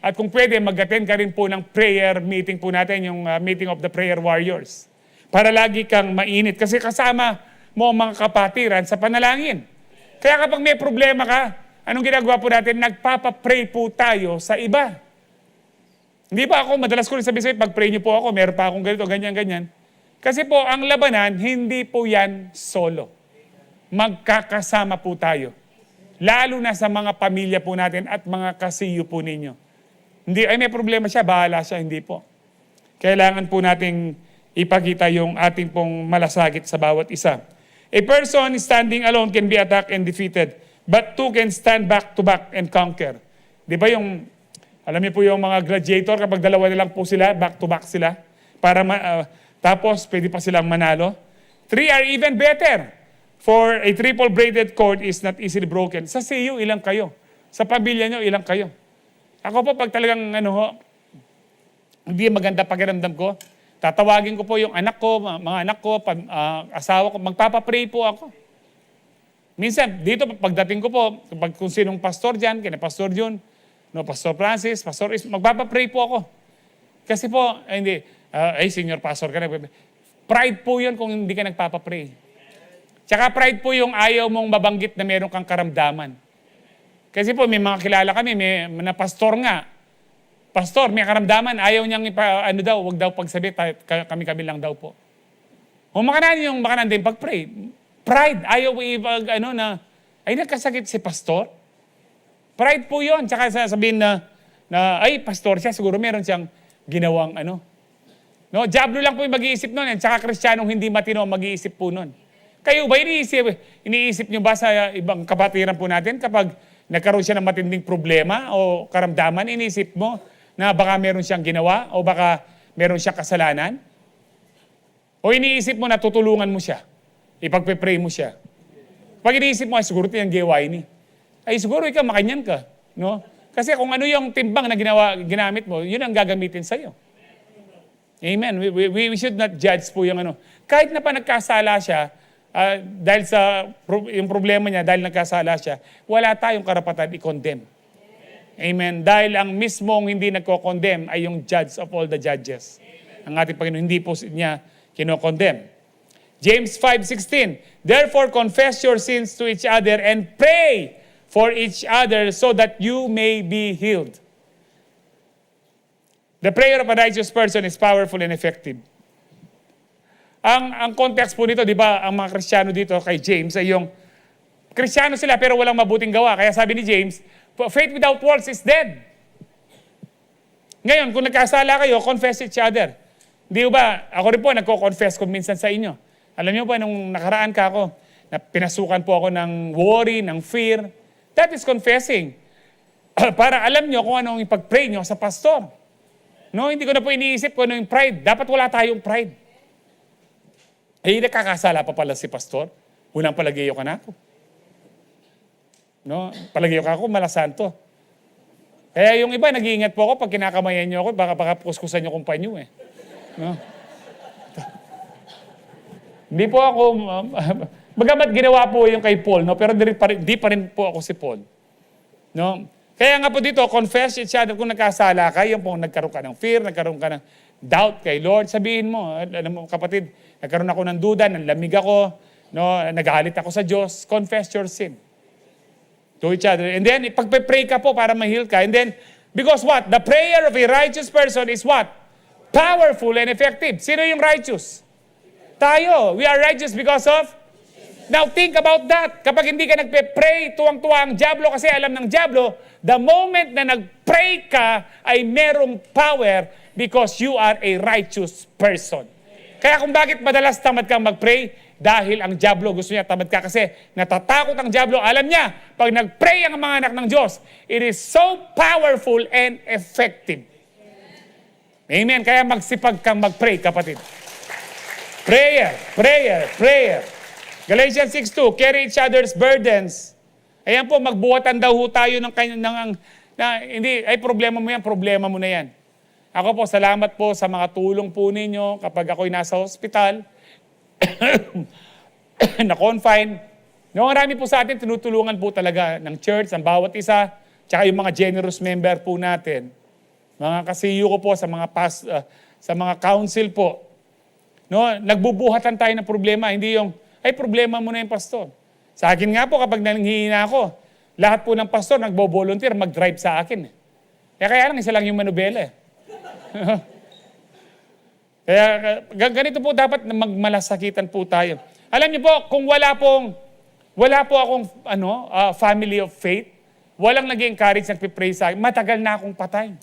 At kung pwede, mag-attend ka rin po ng prayer meeting po natin, yung meeting of the prayer warriors. Para lagi kang mainit. Kasi kasama mo ang mga kapatiran sa panalangin. Kaya kapag may problema ka, anong ginagawa po natin? Nagpapapray po tayo sa iba. Hindi ba ako, madalas ko rin sabi sa'yo, pag-pray niyo po ako, meron pa akong ganito, ganyan. Kasi po, ang labanan, hindi po yan solo. Magkakasama po tayo. Lalo na sa mga pamilya po natin at mga kasiyo po ninyo. Hindi, ay may problema siya, bahala siya, hindi po. Kailangan po nating ipakita yung ating pong malasakit sa bawat isa. A person standing alone can be attacked and defeated, but two can stand back to back and conquer. Di ba yung, alam niyo po yung mga gladiator, kapag dalawa na lang po sila, back to back sila, para tapos pwede pa silang manalo. Three are even better, for a triple-braided cord is not easily broken. Sa siyo, ilang kayo? Sa pamilya nyo, ilang kayo? Ako po, pag talagang hindi maganda pakiramdam ko, tatawagin ko po yung anak ko, mga anak ko, asawa ko, magpapapray po ako. Minsan, dito pagdating ko po, kung sinong pastor dyan, kina Pastor Jun, Pastor Francis, Pastor Is, magpapapray po ako. Kasi po, senior pastor ka na. Pride po yun kung hindi ka nagpapapray. Tsaka pride po yung ayaw mong mabanggit na meron kang karamdaman. Kasi po, may mga kilala kami, may na pastor nga. Pastor, may karamdaman, ayaw niyang wag daw pagsabi, kami lang daw po. Makanan yung makanan din pag-pray. Pride, ayaw nagkasakit si pastor. Pride po yun. Tsaka sasabihin pastor siya, siguro meron siyang ginawang Diablo lang po yung mag-iisip nun. Tsaka Kristiyanong hindi matino mag-iisip po nun. Kayo ba, iniisip nyo ba sa ibang kapatiran po natin kapag nagkaroon siya ng matinding problema o karamdaman, iniisip mo na baka meron siyang ginawa o baka meron siyang kasalanan? O iniisip mo na tutulungan mo siya, ipagpe-pray mo siya? Pag iniisip mo, siguro ito yung gawain ni. Siguro ikaw makanyan ka. No? Kasi kung ano yung timbang na ginamit mo, yun ang gagamitin sa'yo. Amen. We should not judge po yung Kahit na pa nagkasala siya, dahil sa yung problema niya, dahil nagkasala siya, wala tayong karapatan i-condemn. Amen. Dahil ang mismong hindi nagko-condemn ay yung judge of all the judges. Ang ating Panginoon, hindi po niya kino-condemn. James 5:16, therefore confess your sins to each other and pray for each other so that you may be healed. The prayer of a righteous person is powerful and effective. Ang context po nito, di ba, ang mga Kristiyano dito kay James ay yung Kristiyano sila pero walang mabuting gawa. Kaya sabi ni James, faith without works is dead. Ngayon, kung nagkasala kayo, confess each other. Di ba, ako rin po, nagko-confess ko minsan sa inyo. Alam niyo ba, nung nakaraan ka ako, na pinasukan po ako ng worry, ng fear, that is confessing. Para alam niyo kung anong ipag-pray niyo sa pastor. No, hindi ko na po iniisip kung ano yung pride. Dapat wala tayong pride. Nakakasala pa pala si pastor. Unang palagayo ka na ako. No? Palagayo ka ako, malasanto. Kaya yung iba, nag-iingat po ako pag kinakamayan niyo ako, baka kuskusan niyo kung panyo eh. No? Hindi po ako, bagamat ginawa po yung kay Paul, no? Pero di pa rin po ako si Paul. No? Kaya nga po dito, confess each other kung nagkasala ka, yung po nagkaroon ka ng fear, nagkaroon ka ng doubt kay Lord, sabihin mo, alam mo kapatid, nagkaroon ako ng duda, nanlamig ako, no, nagalit ako sa Diyos, confess your sin to each other. And then, pagpe-pray ka po para ma-heal ka. And then, because what? The prayer of a righteous person is what? Powerful and effective. Sino yung righteous? Tayo. We are righteous because of? Now, think about that. Kapag hindi ka nagpe-pray, tuwang-tuwa ang dyablo kasi alam ng dyablo, the moment na nag-pray ka ay merong power because you are a righteous person. Kaya kung bakit madalas tamad kang mag-pray, dahil ang dyablo gusto niya tamad ka kasi natatakot ang dyablo. Alam niya, pag nag-pray ang mga anak ng Diyos, it is so powerful and effective. Amen. Kaya magsipag kang mag-pray, kapatid. Prayer, prayer, prayer. Galatians 6:2, carry each other's burdens. Ayan po, magbuhatan daw ho tayo hindi, ay problema mo yan, problema mo na yan. Ako po, salamat po sa mga tulong po ninyo kapag ako'y nasa hospital, na-confine. No, marami po sa atin, tinutulungan po talaga ng church, ang bawat isa, tsaka yung mga generous member po natin. mga kasiyo ko po sa mga sa mga council po. No, nagbubuhatan tayo ng problema, hindi yung ay problema mo na yung pastor. Sa akin nga po kapag nanghihina ako, lahat po ng pastor nagbo-volunteer mag-drive sa akin. Kaya lang isa lang yung manubela. Kaya ganito po dapat na magmalasakitan po tayo. Alam niyo po, kung wala po akong family of faith, walang nag-encourage, nagpipray sa akin, matagal na akong patay.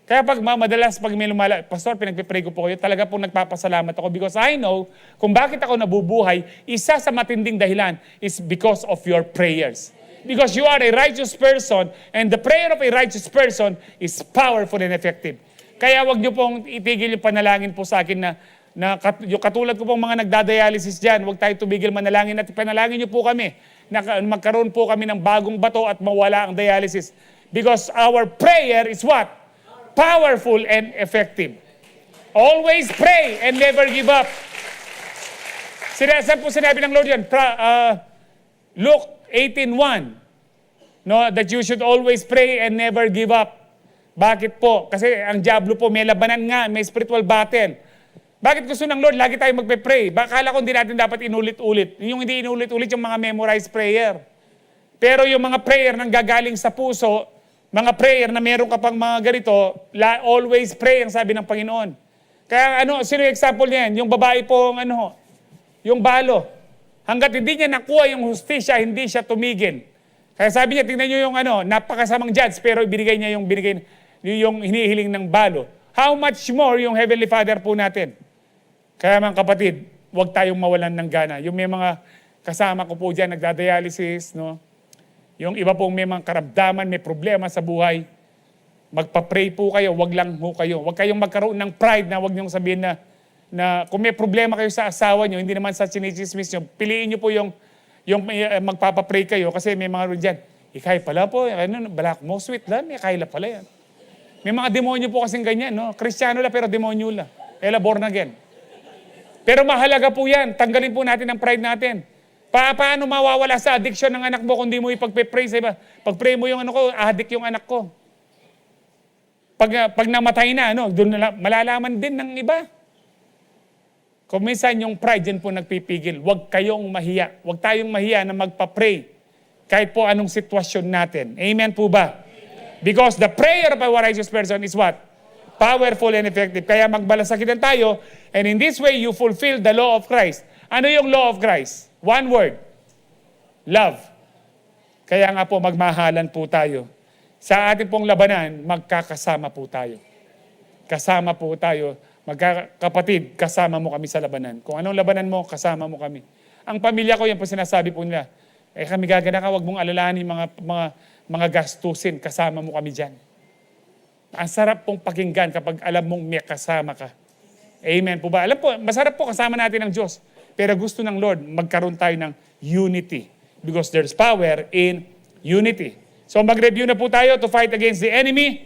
Kaya madalas pag may pastor, pinagpipray ko po kayo, talaga po nagpapasalamat ako because I know kung bakit ako nabubuhay, isa sa matinding dahilan is because of your prayers. Because you are a righteous person and the prayer of a righteous person is powerful and effective. Kaya wag niyo pong itigil yung panalangin po sa akin yung katulad ko pong mga nagdadialysis dyan, wag tayo tumigil manalangin at panalangin niyo po kami na magkaroon po kami ng bagong bato at mawala ang dialysis. Because our prayer is what? Powerful and effective. Always pray and never give up. Saan po sinabi ng Lord yan? Luke 18:1. No, that you should always pray and never give up. Bakit po? Kasi ang diablo po may labanan nga, may spiritual battle. Bakit gusto ng Lord lagi tayo magpe-pray? Akala ko hindi natin dapat inulit-ulit. Yung hindi inulit-ulit yung mga memorized prayer. Pero yung mga prayer nang gagaling sa puso, mga prayer na meron ka pang mga ganito, always pray ang sabi ng Panginoon. Kaya sino yung example niyan? Yung babae pong yung balo. Hanggat hindi niya nakuha yung hustisya, hindi siya tumigil. Kaya sabi niya, tingnan niyo yung napakasamang judge, pero binigay niya yung hinihiling ng balo. How much more yung Heavenly Father po natin? Kaya mga kapatid, huwag tayong mawalan ng gana. Yung may mga kasama ko po dyan, nagdadialysis, no? Yung iba pong may mga karamdaman, may problema sa buhay, magpa-pray po kayo, wag lang ho kayo. Wag kayong magkaroon ng pride na wag niyong sabihin na kung may problema kayo sa asawa niyo, hindi naman sa chinichismis niyo, piliin niyo po yung magpapa-pray kayo kasi may mga rin dyan, ikay pala po, balak mo, sweet lang, ikay la pala yan. May mga demonyo po kasing ganyan, no? Kristiyano la pero demonyo la. Kaya born again. Pero mahalaga po yan, tanggalin po natin ang pride natin. Paano mawawala sa addiction ng anak mo kung di mo ipagpe-pray sa iba? Pag-pray mo yung addict yung anak ko. Pag namatay na, doon malalaman din ng iba. Kung minsan yung pride, yan po nagpipigil. Huwag kayong mahiya. Huwag tayong mahiya na magpa-pray kahit po anong sitwasyon natin. Amen po ba? Because the prayer of a righteous person is what? Powerful and effective. Kaya magbalasakitan tayo, and in this way, you fulfill the law of Christ. Ano yung law of Christ? One word. Love. Kaya nga po magmahalan po tayo. Sa ating pong labanan, magkakasama po tayo. Kasama po tayo. Magkakapatid, kasama mo kami sa labanan. Kung anong labanan mo, kasama mo kami. Ang pamilya ko, yan po sinasabi po nila, kami gagana ka, wag mong alalahanin mga gastusin, kasama mo kami dyan. Ang sarap pong pakinggan kapag alam mong may kasama ka. Amen po ba? Alam po, masarap po kasama natin ang Diyos. Pero gusto ng Lord, magkaroon tayo ng unity. Because there's power in unity. So mag-review na po tayo to fight against the enemy.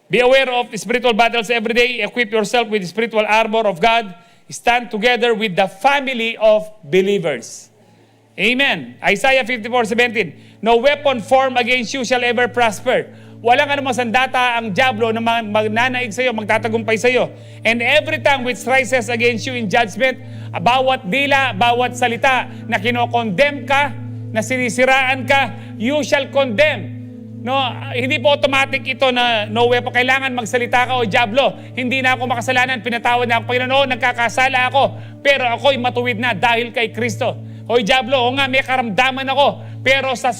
Be aware of the spiritual battles every day. Equip yourself with the spiritual armor of God. Stand together with the family of believers. Amen. Isaiah 54:17. No weapon formed against you shall ever prosper. Walang anumang sandata ang diablo na magnanaig sa iyo, magtatagumpay sa iyo. And every tongue which rises against you in judgment, bawat dila, bawat salita na kinokondem ka, na sinisiraan ka, you shall condemn. No, hindi po automatic ito na no weapon. Kailangan magsalita ka, o diablo, hindi na ako makasalanan, pinatawad na ako, Panginoon, nagkakasala ako, pero ako'y matuwid na dahil kay Kristo. Hoy diablo, o nga may karamdaman ako, pero sa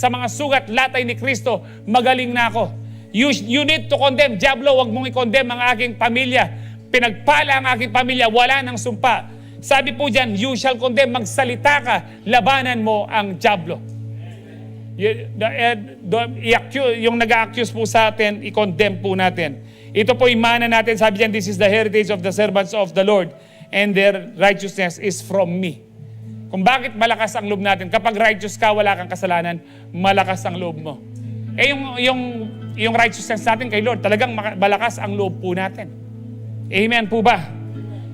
mga sugat latay ni Kristo, magaling na ako. You need to condemn. Diablo, wag mong i-condemn ang aking pamilya. Pinagpala ang aking pamilya, wala nang sumpa. Sabi po dyan, you shall condemn. Magsalita ka, labanan mo ang diablo. Yung nag-accuse po sa atin, i-condemn po natin. Ito po imana natin, sabi dyan, this is the heritage of the servants of the Lord, and their righteousness is from me. Kung bakit malakas ang loob natin, kapag righteous ka, wala kang kasalanan, malakas ang loob mo. Yung righteousness natin kay Lord, talagang malakas ang loob po natin. Amen po ba?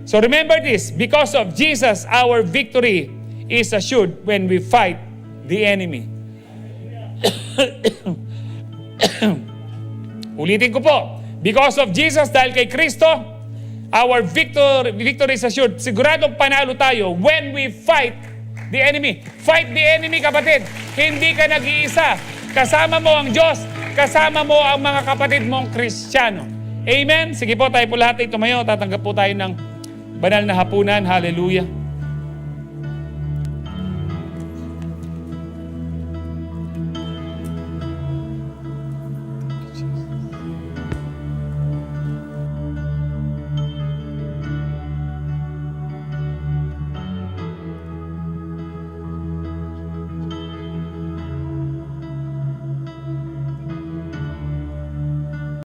So remember this, because of Jesus, our victory is assured when we fight the enemy. Ulitin ko po, because of Jesus, dahil kay Kristo, our victory is assured. Siguradong panalo tayo when we fight the enemy. Fight the enemy, kapatid. Hindi ka nag-iisa. Kasama mo ang Diyos. Kasama mo ang mga kapatid mong Kristiyano. Amen? Sige po, tayo po lahat ay tumayo. Tatanggap po tayo ng banal na hapunan. Hallelujah.